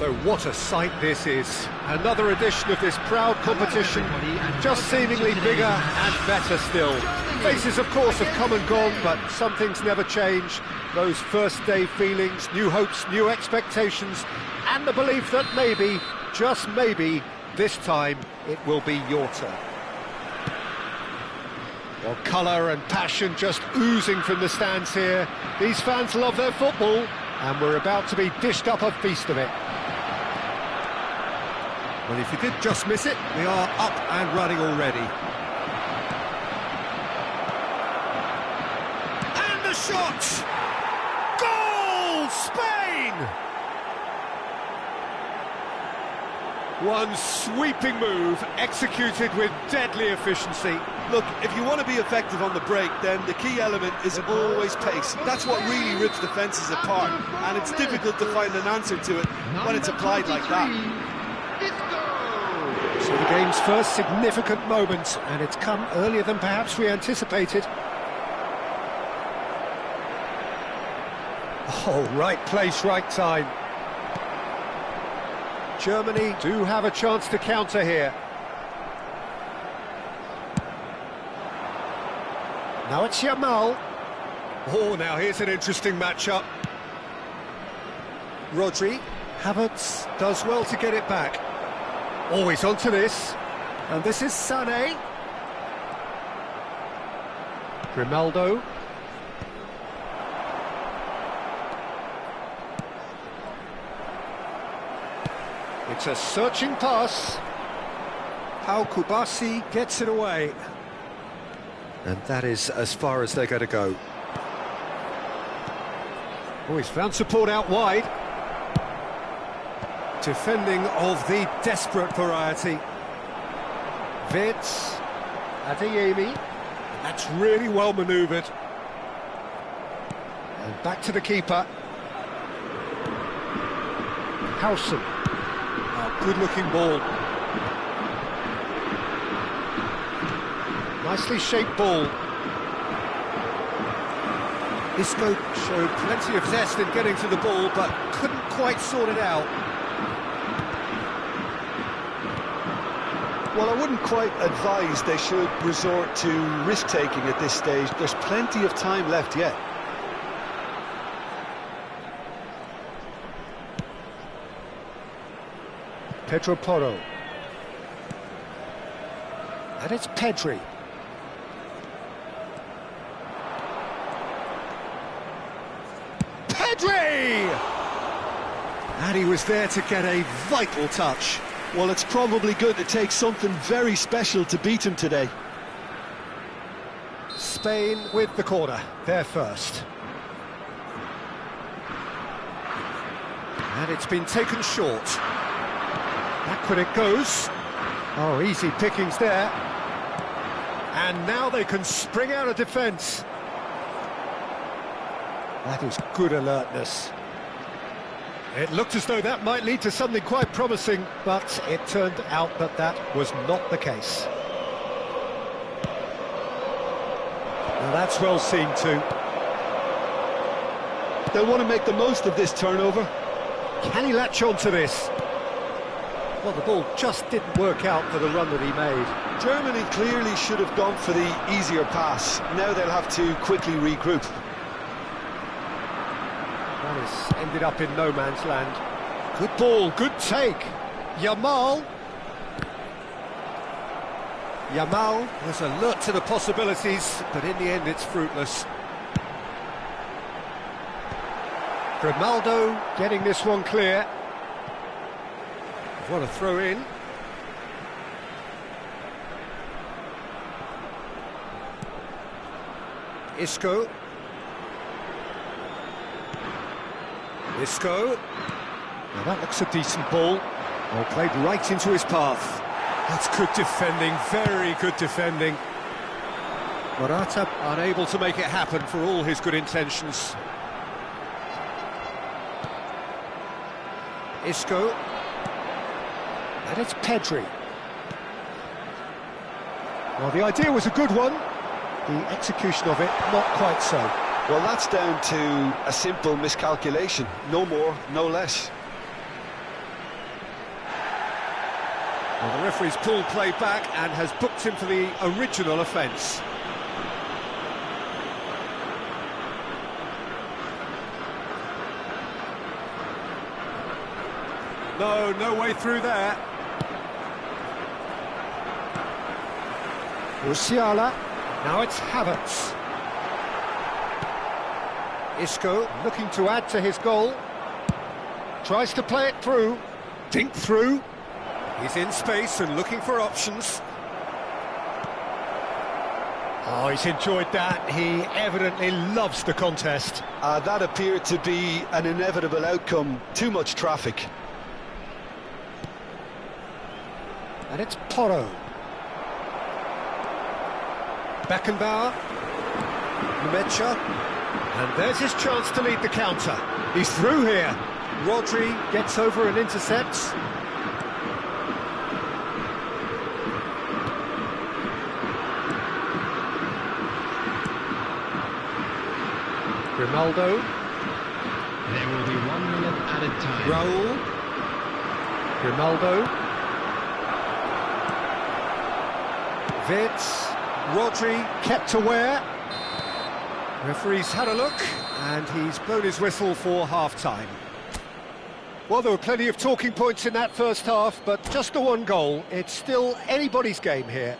So what a sight this is. Another edition of this proud competition, just seemingly bigger and better still. Faces, of course, have come and gone, but some things never change. Those first day feelings, new hopes, new expectations, and the belief that maybe, just maybe, this time it will be your turn. Well, colour and passion just oozing from the stands here. These fans love their football, and we're about to be dished up a feast of it. Well, if you did just miss it, we are up and running already. And the shot! Goal! Spain! One sweeping move, executed with deadly efficiency. Look, if you want to be effective on the break, then the key element is always pace. That's what really rips defences apart, and it's difficult to find an answer to it when it's applied like that. So the game's first significant moment, and it's come earlier than perhaps we anticipated. Oh, right place, right time. Germany do have a chance to counter here. Now it's Yamal. Oh, now here's an interesting matchup. Rodri. Havertz does well to get it back. Always onto this. And this is Sané. Grimaldo. It's a searching pass. How Kubasi gets it away. And that is as far as they're going to go. Oh, he's found support out wide. Defending of the desperate variety. Vitz, Adeyemi. That's really well manoeuvred. And back to the keeper. Howson. Good-looking ball. Nicely shaped ball. Isco showed plenty of zest in getting to the ball, but couldn't quite sort it out. Well, I wouldn't quite advise they should resort to risk-taking at this stage. There's plenty of time left yet. Pedro Porro. And it's Pedri. Pedri! And he was there to get a vital touch. Well, it's probably going to take something very special to beat him today. Spain with the corner, they're first. And it's been taken short. Backward it goes. Oh, easy pickings there. And now they can spring out of defence. That is good alertness. It looked as though that might lead to something quite promising, but it turned out that that was not the case. Now that's well seen too. They'll want to make the most of this turnover. Can he latch on to this? Well, the ball just didn't work out for the run that he made. Germany clearly should have gone for the easier pass. Now they'll have to quickly regroup. That has ended up in no man's land. Good ball, good take. Yamal. Yamal was alert to the possibilities, but in the end it's fruitless. Grimaldo getting this one clear. What a throw in. Isco. Isco. Now that looks a decent ball. Well, played right into his path. That's good defending, very good defending. Morata unable to make it happen for all his good intentions. Isco. And it's Pedri. Well, the idea was a good one. The execution of it, not quite so. Well, that's down to a simple miscalculation. No more, no less. Well, the referee's pulled play back and has booked him for the original offence. No way through there. Musiala. Now it's Havertz. Isco looking to add to his goal. Tries to play it through. Dink through. He's in space and looking for options. Oh, he's enjoyed that. He evidently loves the contest. That appeared to be an inevitable outcome. Too much traffic. And it's Porro. Beckenbauer. Mecha. And there's his chance to lead the counter. He's through here. Rodri gets over and intercepts. Grimaldo. There will be 1 minute added time. Raul. Grimaldo. Vitz. Rodri kept aware. Referee's had a look and he's blown his whistle for half-time. Well, there were plenty of talking points in that first half, but just the one goal. It's still anybody's game here.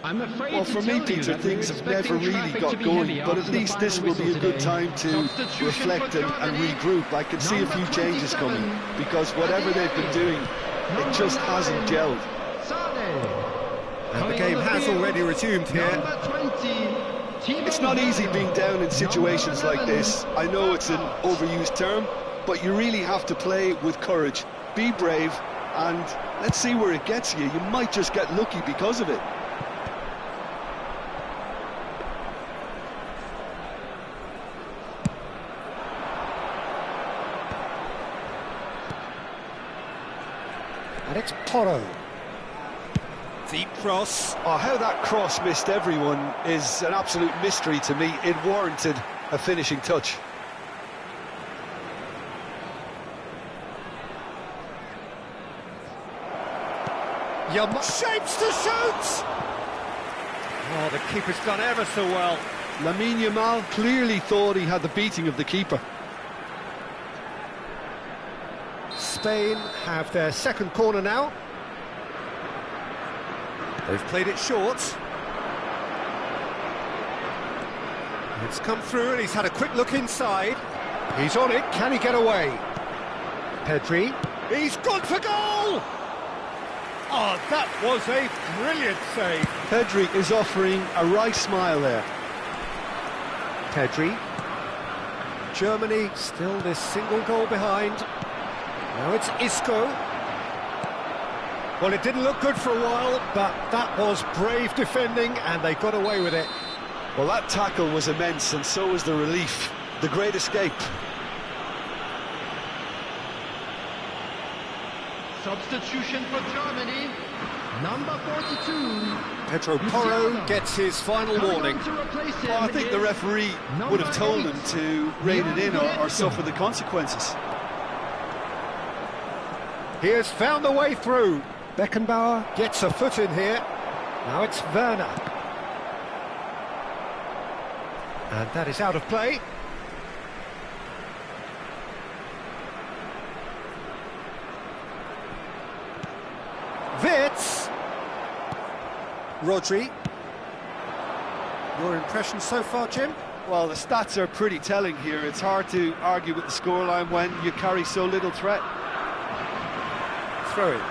I'm afraid Well, for me, Peter, things have never really got going, but at least this will be a good time to reflect and regroup. I can see a few changes coming, because whatever they've been doing, it just hasn't gelled. And the game has already resumed here. It's not easy being down in situations like this. I know it's an overused term, but you really have to play with courage. Be brave, and let's see where it gets you. You might just get lucky because of it. And it's Porro. Deep cross. Oh, how that cross missed everyone is an absolute mystery to me. It warranted a finishing touch. Shapes to shoot! Oh, the keeper's done ever so well. Lamine Yamal clearly thought he had the beating of the keeper. Spain have their second corner now. They've played it short. It's come through and he's had a quick look inside. He's on it, can he get away? Pedri, he's gone for goal! Oh, that was a brilliant save. Pedri is offering a right smile there. Pedri. Germany still this single goal behind. Now it's Isco. Well, it didn't look good for a while, but that was brave defending and they got away with it. Well, that tackle was immense, and so was the relief. The great escape. Substitution for Germany, number 42. Pedro Porro gets his final warning. Well, I think the referee would have told him to rein it in or suffer the consequences. He has found a way through. Beckenbauer gets a foot in here. Now it's Werner. And that is out of play. Vitz. Rodri. Your impression so far, Jim? Well, the stats are pretty telling here. It's hard to argue with the scoreline when you carry so little threat. Throw in.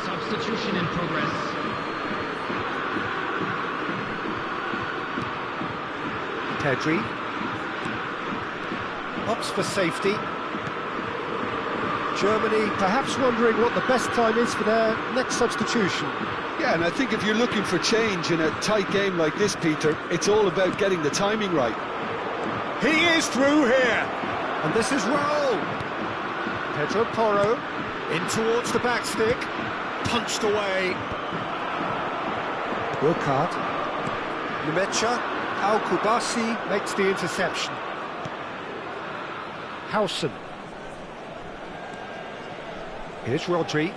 Substitution in progress. Pedri. Opts for safety. Germany perhaps wondering what the best time is for their next substitution. Yeah, and I think if you're looking for change in a tight game like this, Peter, it's all about getting the timing right. He is through here, and this is Raul. Pedro Porro in towards the back stick, punched away. Wilcard, Numecha, Al-Kubasi makes the interception. Howson. Here's Rodri.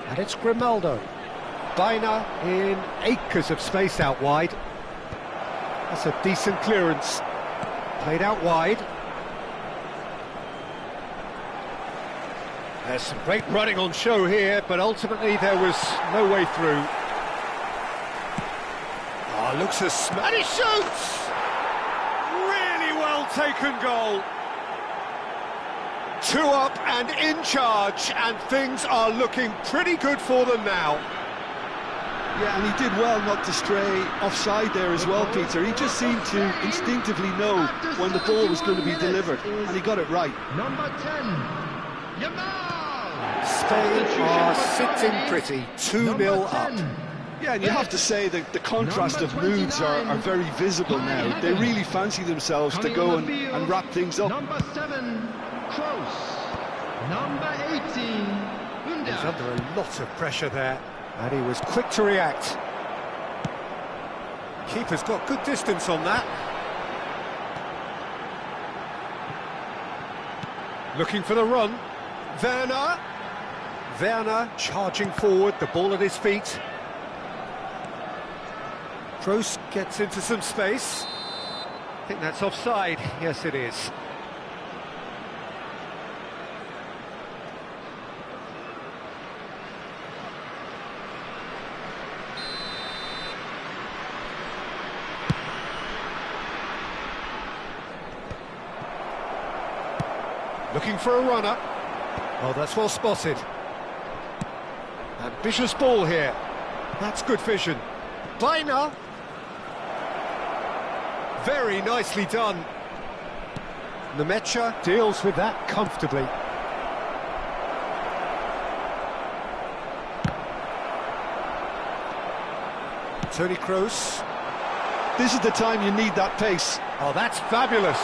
And it's Grimaldo. Baina in acres of space out wide. That's a decent clearance. Played out wide. There's some great running on show here, but ultimately there was no way through. Oh, looks as and he shoots! Really well taken goal. 2 up and in charge, and things are looking pretty good for them now. Yeah, and he did well not to stray offside there as well, Peter. He just seemed to instinctively know when the ball was going to be delivered, and he got it right. Number 10, Yamal. Spain are sitting pretty, 2-0 up. Yeah, and you have to say that the contrast of moods are very visible now. They really fancy themselves to go and wrap things up. Number 7, Kroos. Number 18, He's under a lot of pressure there, and he was quick to react. Keeper's got good distance on that. Looking for the run. Werner charging forward, the ball at his feet. Kroos gets into some space. I think that's offside. Yes, it is. Looking for a runner. Oh, that's well spotted. Ambitious ball here. That's good vision. Baina. Very nicely done. Numecha deals with that comfortably. Toni Kroos. This is the time you need that pace. Oh, that's fabulous.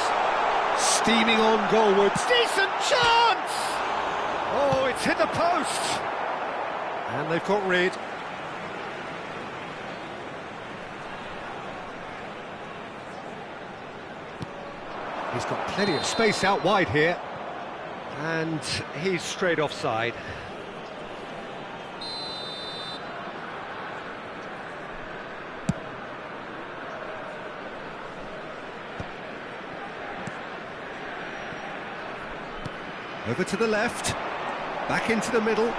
Steaming on goalwards. Decent chance! Oh, it's hit the post. And they've got rid. He's got plenty of space out wide here. And he's straight offside. Over to the left, back into the middle.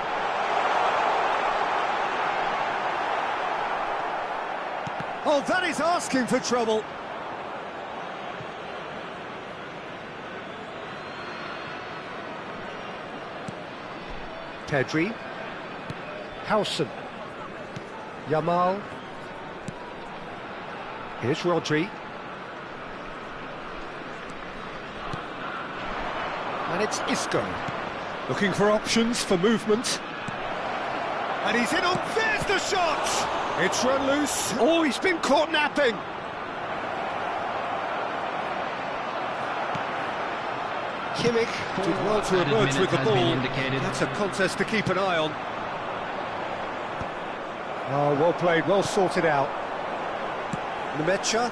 Oh, that is asking for trouble. Pedri. Howson. Yamal. Here's Rodri. And it's Isco, looking for options for movement. And he's in on, there's the shot! It's run loose. Oh, he's been caught napping. Kimmich did well to emerge with the ball. That's a contest to keep an eye on. Oh, well played, well sorted out. Numecha.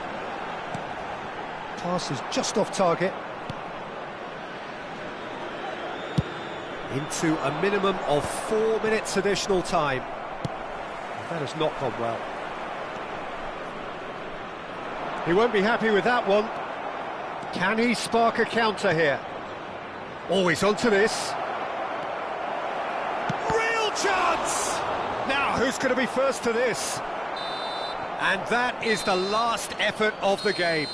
Pass is just off target. Into a minimum of 4 minutes additional time. That has not gone well. He won't be happy with that one. Can he spark a counter here? Oh, he's onto this. Real chance! Now, who's going to be first to this? And that is the last effort of the game.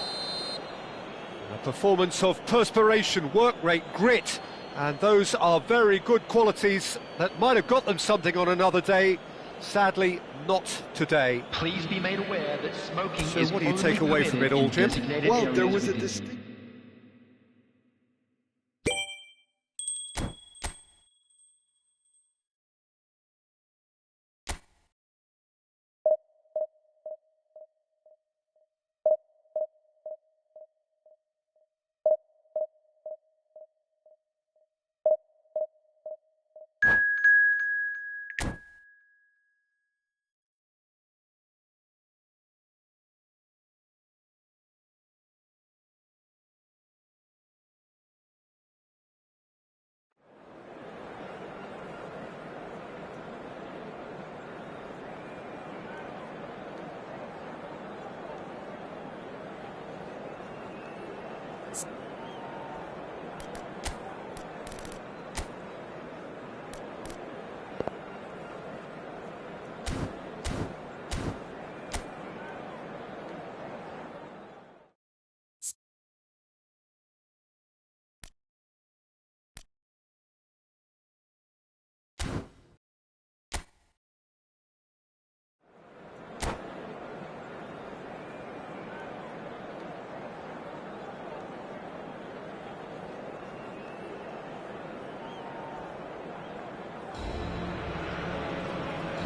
A performance of perspiration, work rate, grit. And those are very good qualities that might have got them something on another day. Sadly, not today. Please be made aware that smoking So is what do you take only away from it all, permitted Jim? in designated Well, there areas was of a the- distinct...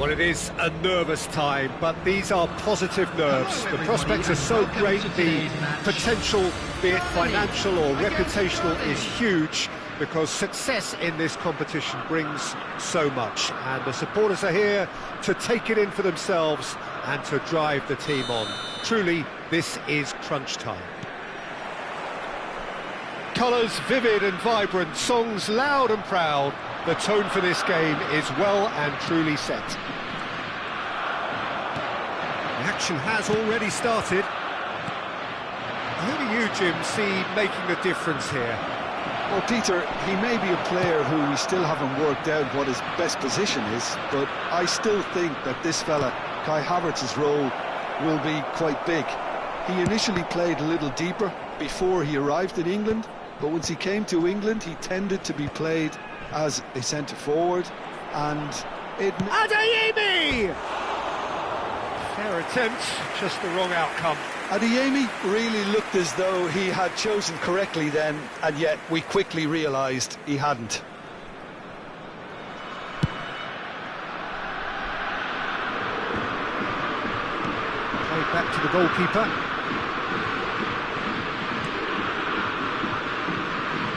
Well, it is a nervous time, but these are positive nerves. The prospects are so great, the potential, be it financial or reputational, is huge, because success in this competition brings so much. And the supporters are here to take it in for themselves and to drive the team on. Truly, this is crunch time. Colours vivid and vibrant, songs loud and proud. The tone for this game is well and truly set. The action has already started. Who do you, Jim, see making the difference here? Well, Peter, he may be a player who we still haven't worked out what his best position is, but I still think that this fella, Kai Havertz's role, will be quite big. He initially played a little deeper before he arrived in England, but once he came to England, he tended to be played as a centre-forward, and it... Adeyemi! Fair attempt, just the wrong outcome. Adeyemi really looked as though he had chosen correctly then, and yet we quickly realised he hadn't. Played back to the goalkeeper.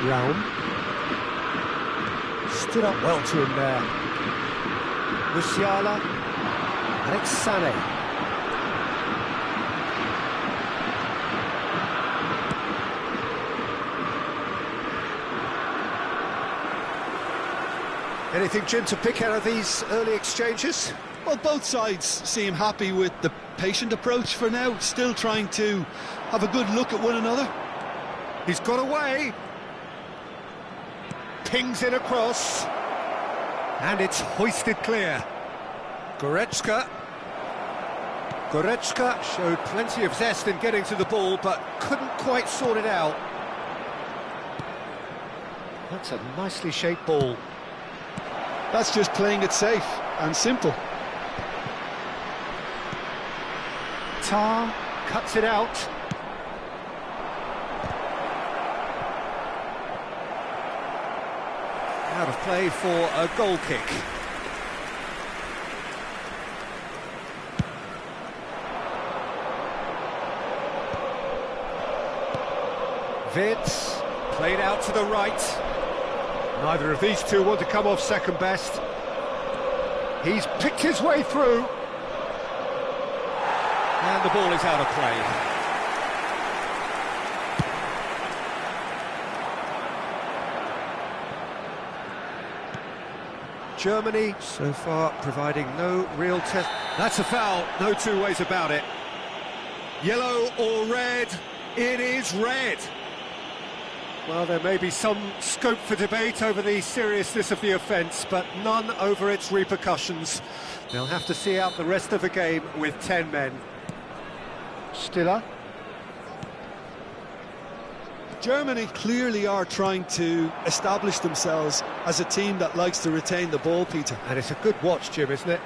Raum. Stood up well to him there. Musiala. Alex Sané. Anything, Jim, to pick out of these early exchanges? Well, both sides seem happy with the patient approach for now, still trying to have a good look at one another. He's got away. Pings in across. And it's hoisted clear. Goretzka showed plenty of zest in getting to the ball, but couldn't quite sort it out. That's a nicely shaped ball. That's just playing it safe and simple. Tar cuts it out. Out of play for a goal kick. Wirtz played out to the right. Neither of these two want to come off second best. He's picked his way through. And the ball is out of play. Germany, so far, providing no real test. That's a foul, no two ways about it. Yellow or red? It is red. Well, there may be some scope for debate over the seriousness of the offence, but none over its repercussions. They'll have to see out the rest of the game with 10 men. Stiller. Germany clearly are trying to establish themselves as a team that likes to retain the ball, Peter. And it's a good watch, Jim, isn't it?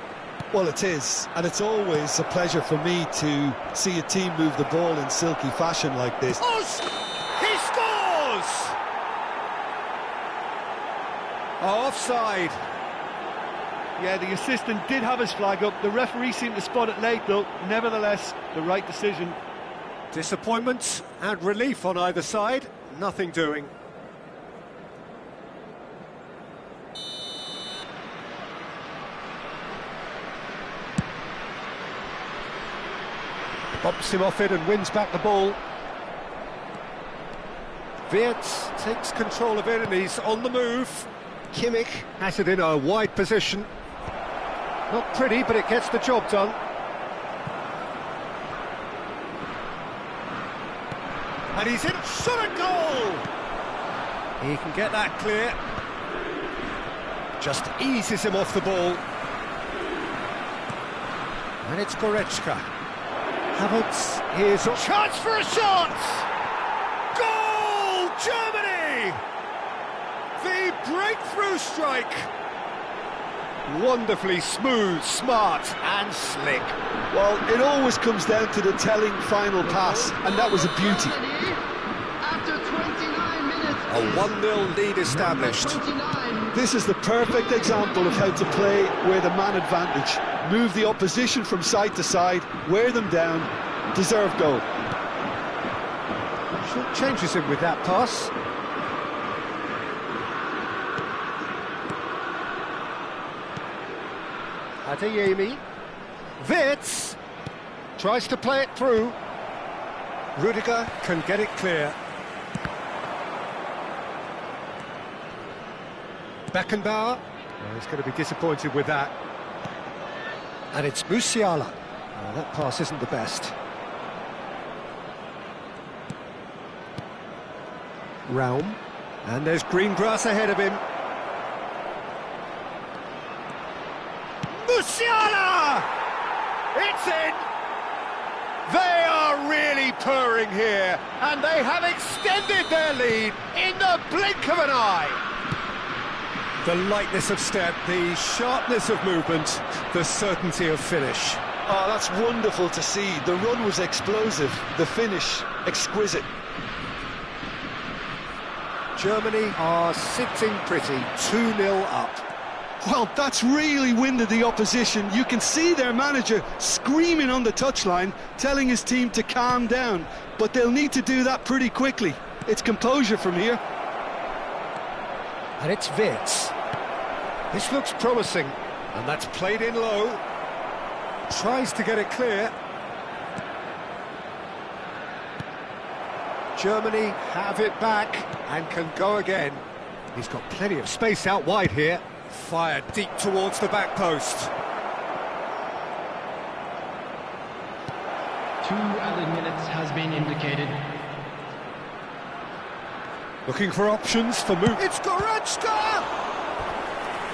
Well, it is, and it's always a pleasure for me to see a team move the ball in silky fashion like this. He scores! Offside. Yeah, the assistant did have his flag up. The referee seemed to spot it late, though. Nevertheless, the right decision. Disappointment and relief on either side. Nothing doing. Bumps him off it and wins back the ball. Wirtz takes control of it and he's on the move. Kimmich has it in a wide position. Not pretty, but it gets the job done. And he's in, shot a goal! He can get that clear. Just eases him off the ball. And it's Goretzka. Havertz, here's a chance for a shot! Goal! Germany! The breakthrough strike! Wonderfully smooth, smart and slick. Well, it always comes down to the telling final pass, and that was a beauty. After 29 minutes A 1-0 lead established. This is the perfect example of how to play with a man advantage. Move the opposition from side to side, wear them down, deserve goal. Short changes him with that pass. Adeyemi. Wirtz tries to play it through. Rudiger can get it clear. Beckenbauer. Oh, he's going to be disappointed with that. And it's Musiala. Oh, that pass isn't the best. Raum. And there's green grass ahead of him. Musiala! It's in! They are really purring here, and they have extended their lead in the blink of an eye. The lightness of step, the sharpness of movement, the certainty of finish. Oh, that's wonderful to see. The run was explosive, the finish exquisite. Germany are sitting pretty, 2-0 up. Well, that's really winded the opposition. You can see their manager screaming on the touchline, telling his team to calm down. But they'll need to do that pretty quickly. It's composure from here. And it's Wirtz. This looks promising. And that's played in low. Tries to get it clear. Germany have it back and can go again. He's got plenty of space out wide here. Fired deep towards the back post. 2 added minutes has been indicated. Looking for options for move. It's Goretzka!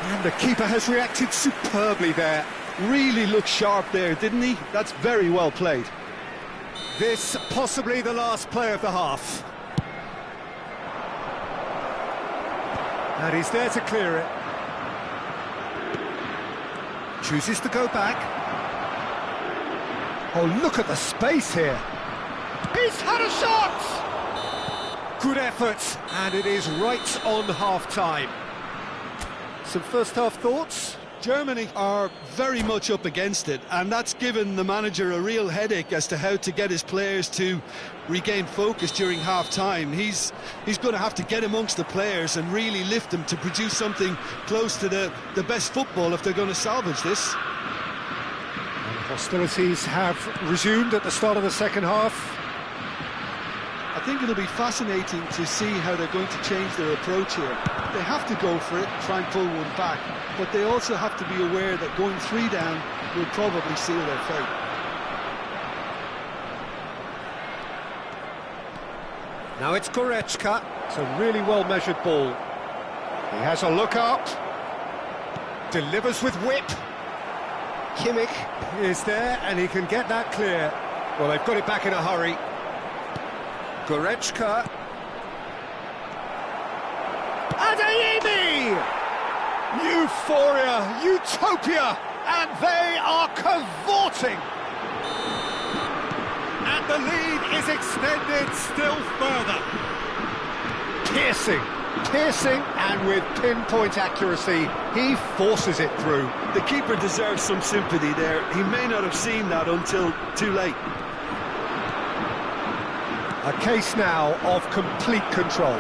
And the keeper has reacted superbly there. Really looked sharp there, didn't he? That's very well played. This possibly the last play of the half. And he's there to clear it. Chooses to go back. Oh, look at the space here. He's had a shot! Good effort, and it is right on half-time. Some first-half thoughts? Germany are very much up against it, and that's given the manager a real headache as to how to get his players to regain focus during half-time. He's going to have to get amongst the players and really lift them to produce something close to the best football if they're going to salvage this. And hostilities have resumed at the start of the second half. I think it'll be fascinating to see how they're going to change their approach here. They have to go for it, try and pull one back, but they also have to be aware that going 3 down will probably seal their fate. Now it's Goretzka. It's a really well-measured ball. He has a look up. Delivers with whip. Kimmich is there, and he can get that clear. Well, they've got it back in a hurry. Goretzka. Adeyemi! Euphoria, utopia, and they are cavorting. And the lead is extended still further. Piercing, and with pinpoint accuracy, he forces it through. The keeper deserves some sympathy there. He may not have seen that until too late. A case now of complete control.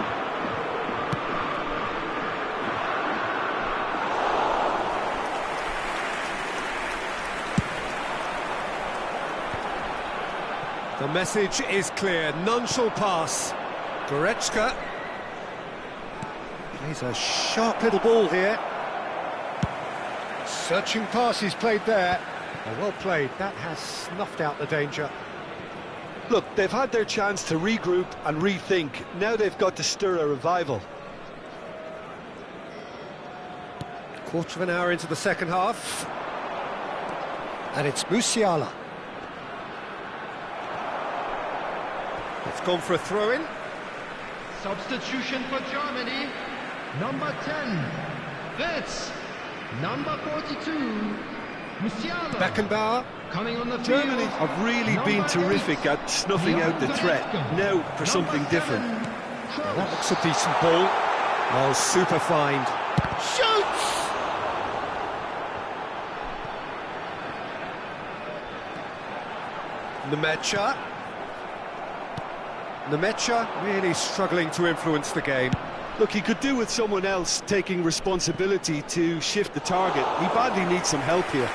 The message is clear, none shall pass. Goretzka plays a sharp little ball here. Searching pass he's played there. Oh, well played, that has snuffed out the danger. Look, they've had their chance to regroup and rethink. Now they've got to stir a revival. Quarter of an hour into the second half. And it's Musiala. It's gone for a throw-in. Substitution for Germany. Number 10, Wirtz. Number 42, Musiala. Beckenbauer. Coming on the field. Germany have really been terrific at snuffing out the threat. Now for something different. Well, that looks a decent ball. Oh, super find. Shoots! Nemecha really struggling to influence the game. Look, he could do with someone else taking responsibility to shift the target. He badly needs some help here.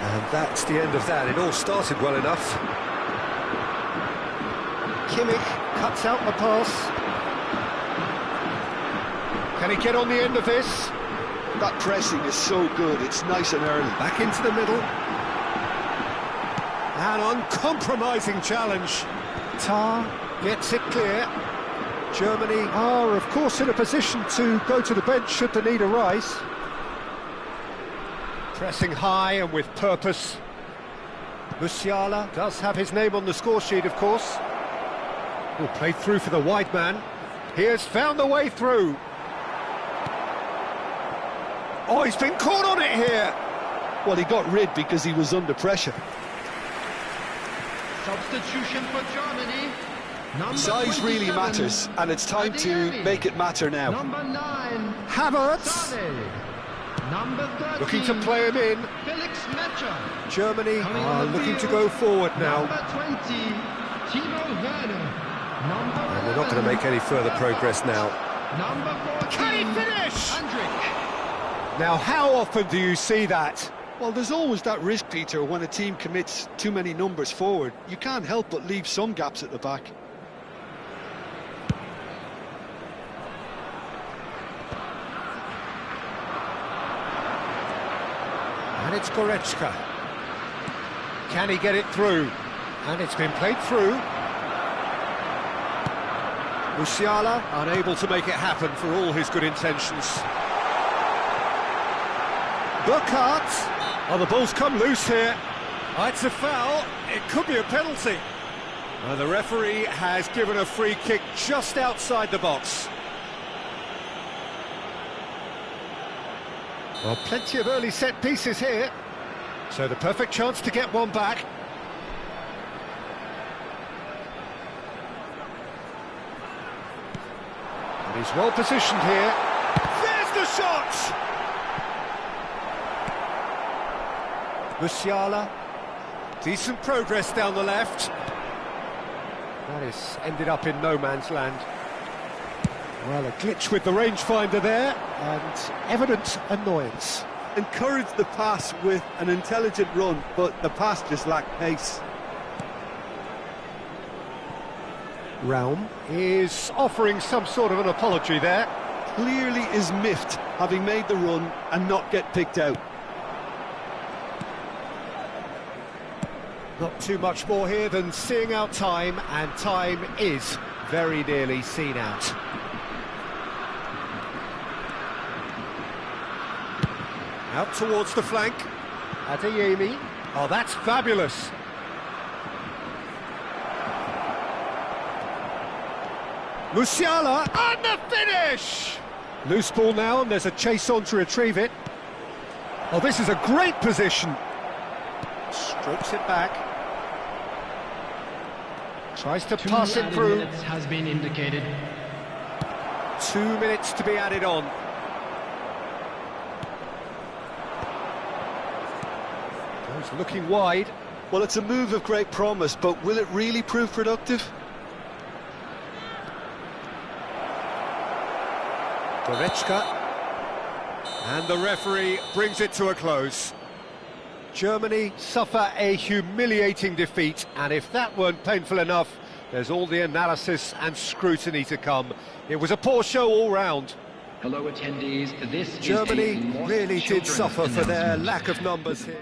And that's the end of that. It all started well enough. Kimmich cuts out the pass. Can he get on the end of this? That pressing is so good, it's nice and early. Back into the middle. An uncompromising challenge. Tar gets it clear. Germany are, of course, in a position to go to the bench should the need arise. Pressing high and with purpose. Musiala does have his name on the score sheet, of course. Will play through for the wide man. He has found the way through. Oh, he's been caught on it here. Well, he got rid because he was under pressure. Substitution for Germany. Size really matters, and it's time to make it matter now. Number 9. Havertz. Number 13. Looking to play him in. Felix Mecha. Germany are looking to go forward now. Number 20. Timo Werner. Number And they're not going to make any further progress now. Number 14. Can he finish? Hendrick. Now, how often do you see that? Well, there's always that risk, Peter, when a team commits too many numbers forward. You can't help but leave some gaps at the back. And it's Goretzka. Can he get it through? And it's been played through. Musiala unable to make it happen for all his good intentions. Burkhardt. Oh, the ball's come loose here. Oh, it's a foul. It could be a penalty. The referee has given a free kick just outside the box. Well, plenty of early set pieces here. So the perfect chance to get one back. And he's well positioned here. There's the shot! Musiala. Decent progress down the left. That is ended up in no man's land. Well, a glitch with the rangefinder there, and evident annoyance. Encouraged the pass with an intelligent run, but the pass just lacked pace. Raum is offering some sort of an apology there. Clearly is miffed, having made the run and not get picked out. Not too much more here than seeing out time, and time is very nearly seen out. Out towards the flank. Adeyemi. Oh, that's fabulous. Musiala, and the finish! Loose ball now, and there's a chase on to retrieve it. Oh, this is a great position. Strokes it back. Tries to pass it through. 2 minutes has been indicated. 2 minutes to be added on. Goes looking wide. Well, it's a move of great promise, but will it really prove productive? Goretzka. And the referee brings it to a close. Germany suffer a humiliating defeat, and if that weren't painful enough, there's all the analysis and scrutiny to come. It was a poor show all round. Hello, attendees. This Germany is a lost really did children's suffer for their announcement. lack of numbers here.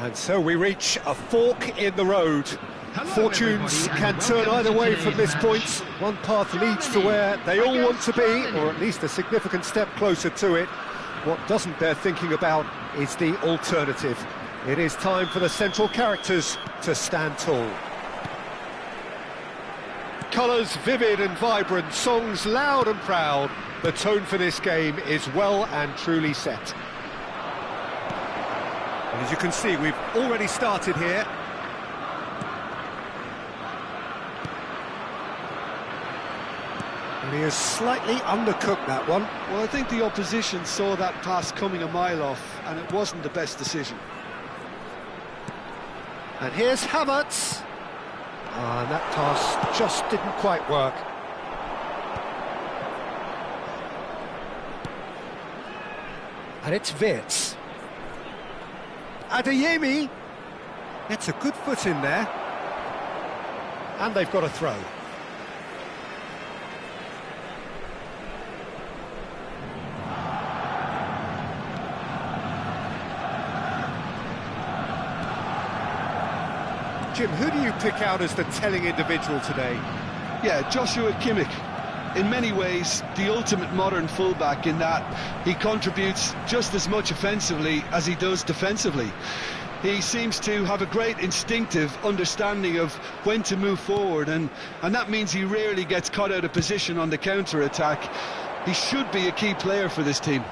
And so we reach a fork in the road. Fortunes can turn either way from this point. One path leads to where they all want to be, or at least a significant step closer to it. What doesn't bear thinking about is the alternative. It is time for the central characters to stand tall. Colours vivid and vibrant, songs loud and proud. The tone for this game is well and truly set. And as you can see, we've already started here. And he has slightly undercooked that one. Well, I think the opposition saw that pass coming a mile off, and it wasn't the best decision. And here's Havertz. And that pass just didn't quite work. And it's Wirtz. Adeyemi gets a good foot in there. And they've got a throw. Jim, who do you pick out as the telling individual today? Yeah, Joshua Kimmich. In many ways, the ultimate modern fullback in that he contributes just as much offensively as he does defensively. He seems to have a great instinctive understanding of when to move forward, and that means he rarely gets caught out of position on the counter-attack. He should be a key player for this team.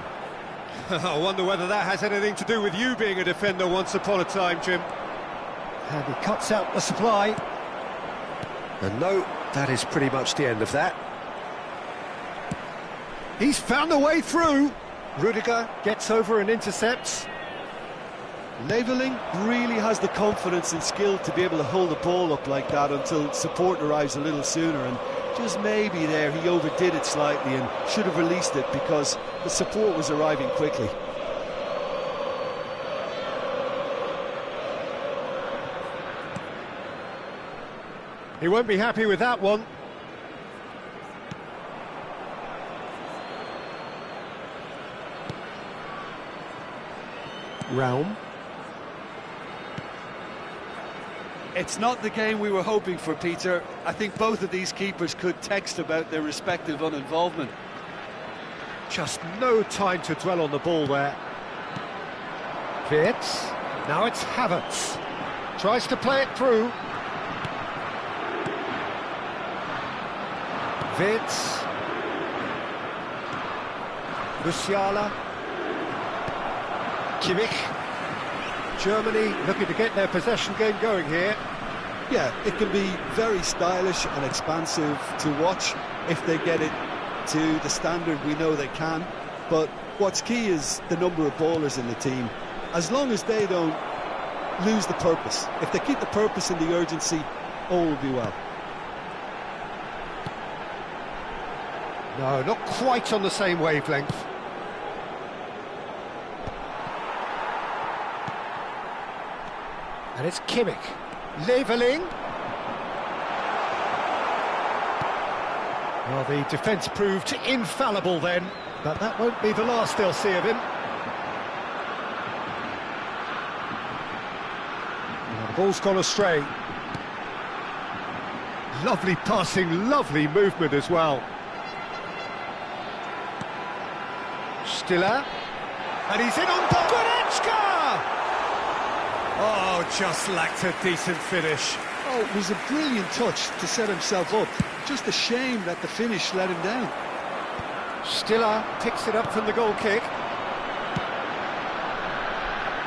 I wonder whether that has anything to do with you being a defender once upon a time, Jim. And he cuts out the supply. And no, that is pretty much the end of that. He's found a way through. Rudiger gets over and intercepts. Leveling really has the confidence and skill to be able to hold the ball up like that until support arrives a little sooner, and just maybe there he overdid it slightly and should have released it because the support was arriving quickly. He won't be happy with that one. Raum. It's not the game we were hoping for, Peter. I think both of these keepers could text about their respective uninvolvement. Just no time to dwell on the ball there. Wirtz. Now it's Havertz. Tries to play it through. Wirtz. Musiala. Kimmich. Germany looking to get their possession game going here. Yeah, it can be very stylish and expansive to watch if they get it to the standard we know they can. But what's key is the number of ballers in the team. As long as they don't lose the purpose, if they keep the purpose and the urgency, all will be well. No, not quite on the same wavelength. And it's Kimmich. Leveling. Well, the defence proved infallible then, but that won't be the last they'll see of him. And the ball's gone astray. Lovely passing, lovely movement as well. Stiller. And he's in on Goretzka! Oh, just lacked a decent finish. Oh, it was a brilliant touch to set himself up. Just a shame that the finish let him down. Stiller picks it up from the goal kick.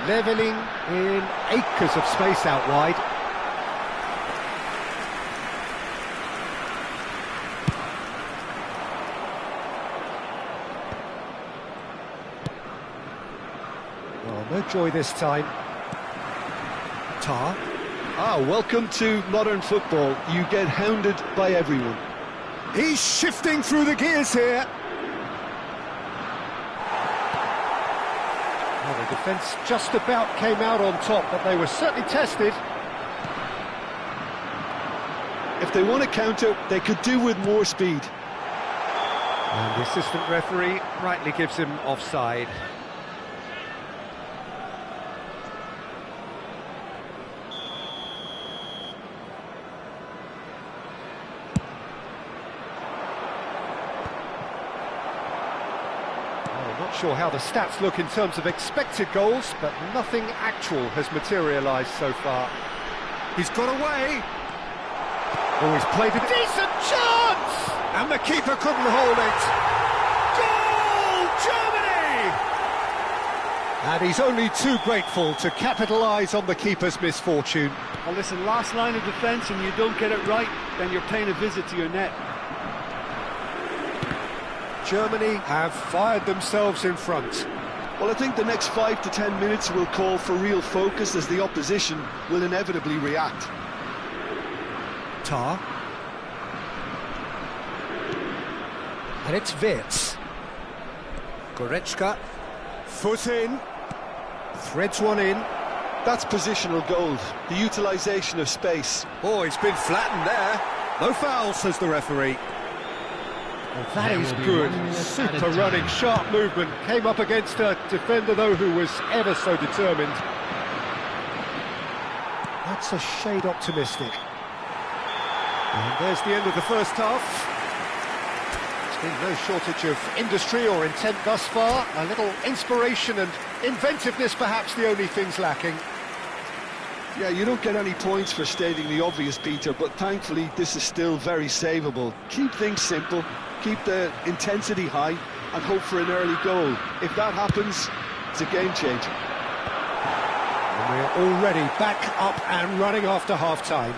Leveling in acres of space out wide. Oh, no joy this time. Tar. Welcome to modern football. You get hounded by everyone. He's shifting through the gears here. Well, the defence just about came out on top, but they were certainly tested. If they want to counter, they could do with more speed. And the assistant referee rightly gives him offside. Well, not sure how the stats look in terms of expected goals, but nothing actual has materialised so far. He's got away. Oh, he's played a decent chance! And the keeper couldn't hold it. Goal, Germany! And he's only too grateful to capitalise on the keeper's misfortune. Well, listen, last line of defence, and you don't get it right, then you're paying a visit to your net. Germany have fired themselves in front. Well, I think the next 5 to 10 minutes will call for real focus, as the opposition will inevitably react. Tar. And it's Wirtz. Goretzka. Foot in. Threads one in. That's positional gold, the utilisation of space. Oh, he's been flattened there. No foul, says the referee. Well, that is good. Super running, sharp movement. Came up against a defender, though, who was ever so determined. That's a shade optimistic. And there's the end of the first half. There's been no shortage of industry or intent thus far. A little inspiration and inventiveness, perhaps the only things lacking. Yeah, you don't get any points for stating the obvious, Peter, but thankfully this is still very savable. Keep things simple, keep the intensity high, and hope for an early goal. If that happens, it's a game changer. And we're already back up and running after half-time.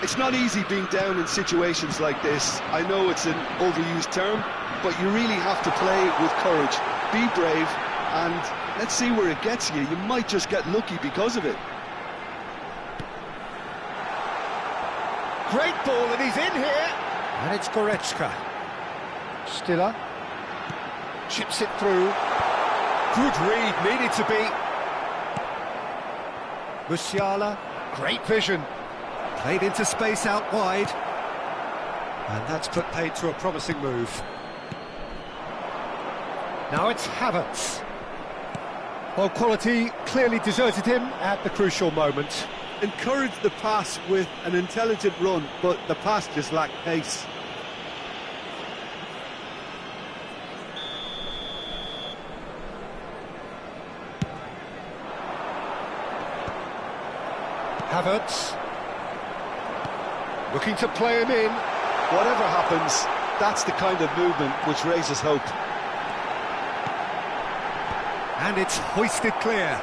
It's not easy being down in situations like this. I know it's an overused term, but you really have to play with courage. Be brave, and let's see where it gets you. You might just get lucky because of it. Great ball, and he's in here. And it's Goretzka. Stiller. Chips it through. Good read, needed to be. Musiala. Great vision. Played into space out wide. And that's put paid to a promising move. Now it's Havertz. Well, quality clearly deserted him at the crucial moment. Encouraged the pass with an intelligent run, but the pass just lacked pace. Havertz. Looking to play him in. Whatever happens, that's the kind of movement which raises hope. And it's hoisted clear.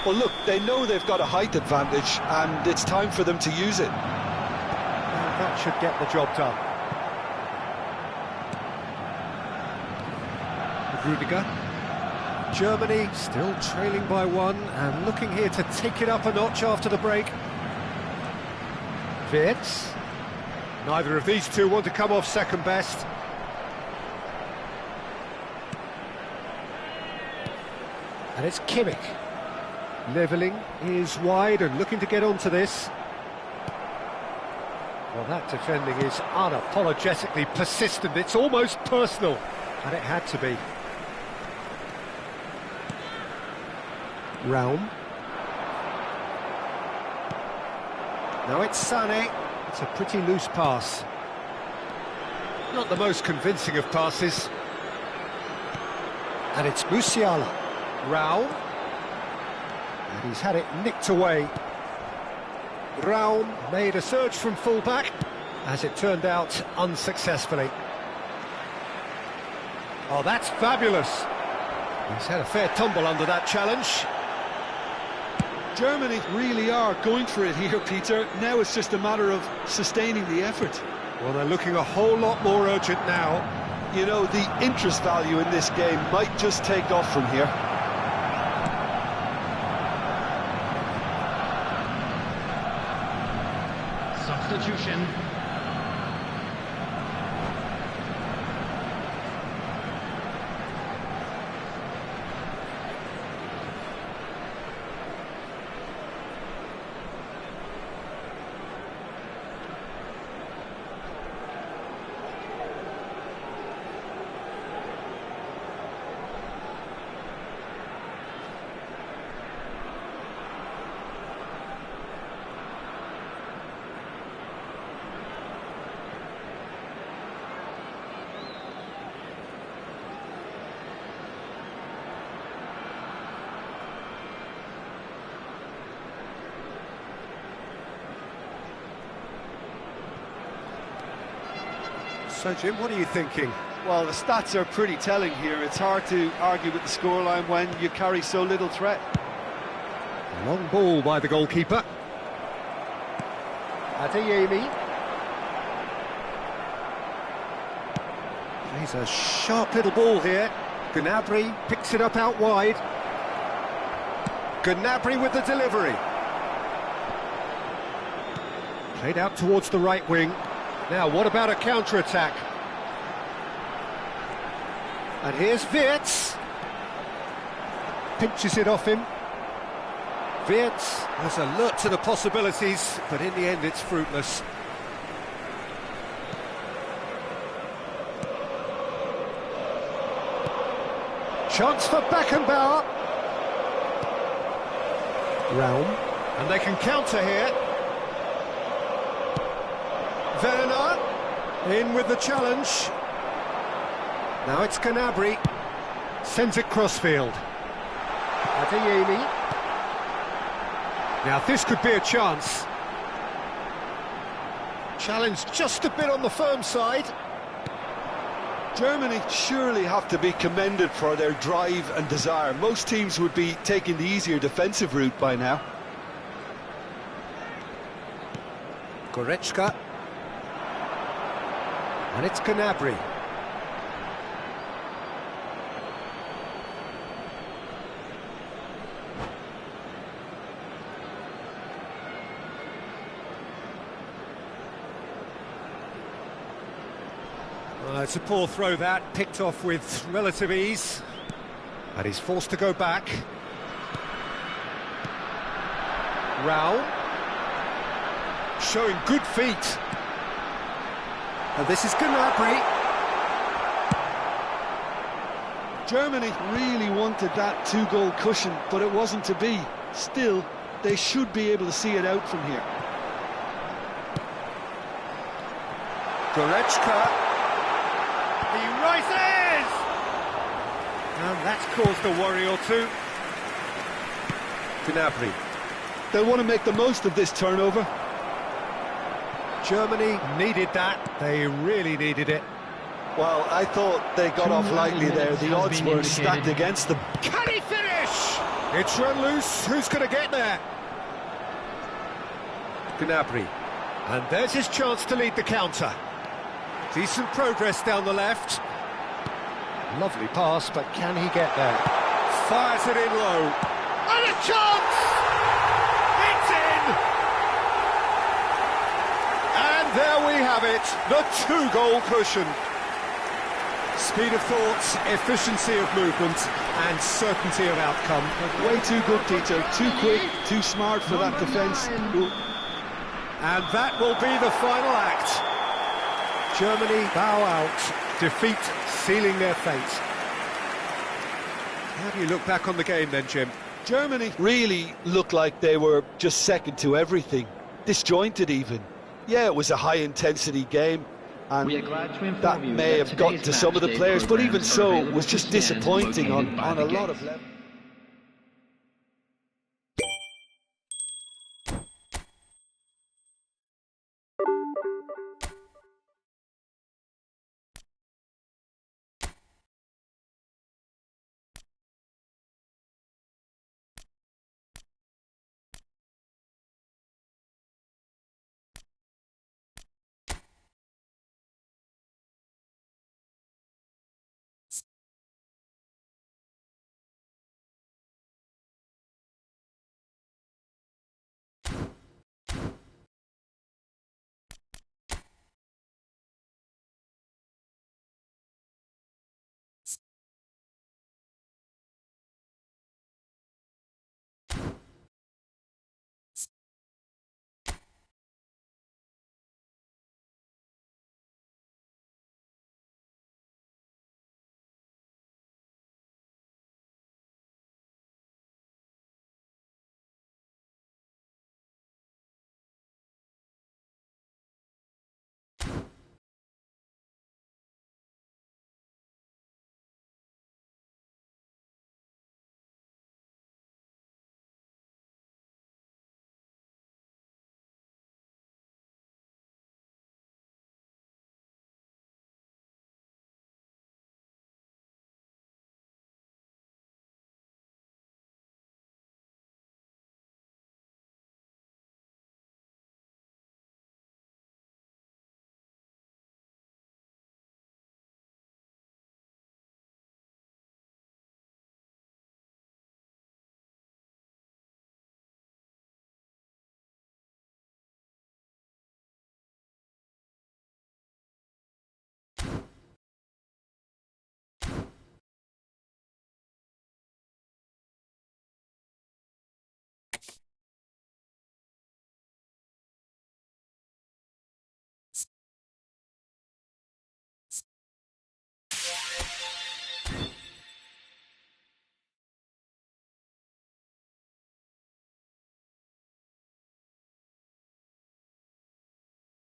Well, look, they know they've got a height advantage, and it's time for them to use it. And that should get the job done. Rudiger. Germany still trailing by one and looking here to take it up a notch after the break. Wirtz. Neither of these two want to come off second best. And it's Kimmich. Levelling is wide and looking to get onto this. Well, that defending is unapologetically persistent. It's almost personal, and it had to be. Raum. Now it's Sané. It's a pretty loose pass. Not the most convincing of passes. And it's Musiala. Raum. And he's had it nicked away. Raum made a surge from full-back, as it turned out unsuccessfully. Oh, that's fabulous. He's had a fair tumble under that challenge. Germany really are going for it here, Peter. Now it's just a matter of sustaining the effort. Well, they're looking a whole lot more urgent now. You know, the interest value in this game might just take off from here. Substitution. So, Jim, what are you thinking? Well, the stats are pretty telling here. It's hard to argue with the scoreline when you carry so little threat. Long ball by the goalkeeper. Adeyemi. Plays a sharp little ball here. Gnabry picks it up out wide. Gnabry with the delivery. Played out towards the right wing. Now, what about a counter-attack? And here's Wirtz. Pinches it off him. Wirtz has alert to the possibilities, but in the end it's fruitless. Chance for Beckenbauer. Raum. And they can counter here. Werner. In with the challenge. Now it's Gnabry. Sends it crossfield. Adeyemi. Now this could be a chance. Challenge just a bit on the firm side. Germany surely have to be commended for their drive and desire. Most teams would be taking the easier defensive route by now. Goretzka. And it's Gnabry. It's a poor throw that, picked off with relative ease. And he's forced to go back. Raum. Showing good feet. And this is Gnabry. Germany really wanted that two-goal cushion, but it wasn't to be. Still, they should be able to see it out from here. Goretzka. He rises! And that's caused a worry or two. Gnabry. They'll want to make the most of this turnover. Germany needed that. They really needed it. Well, I thought they got off lightly there. The odds were stacked against them. Can he finish? It's run loose. Who's going to get there? Gnabry. And there's his chance to lead the counter. Decent progress down the left. Lovely pass, but can he get there? Fires it in low. And a chance! It's in! And there we have it, the two-goal cushion. Speed of thought, efficiency of movement, and certainty of outcome. Way too good, Tito. Too quick, too smart for that defence. And that will be the final act. Germany bow out, defeat sealing their fate. How do you look back on the game then, Jim? Germany really looked like they were just second to everything, disjointed even. Yeah, it was a high-intensity game, and that may have gotten to some of the players, but even so, it was just disappointing on a lot of levels.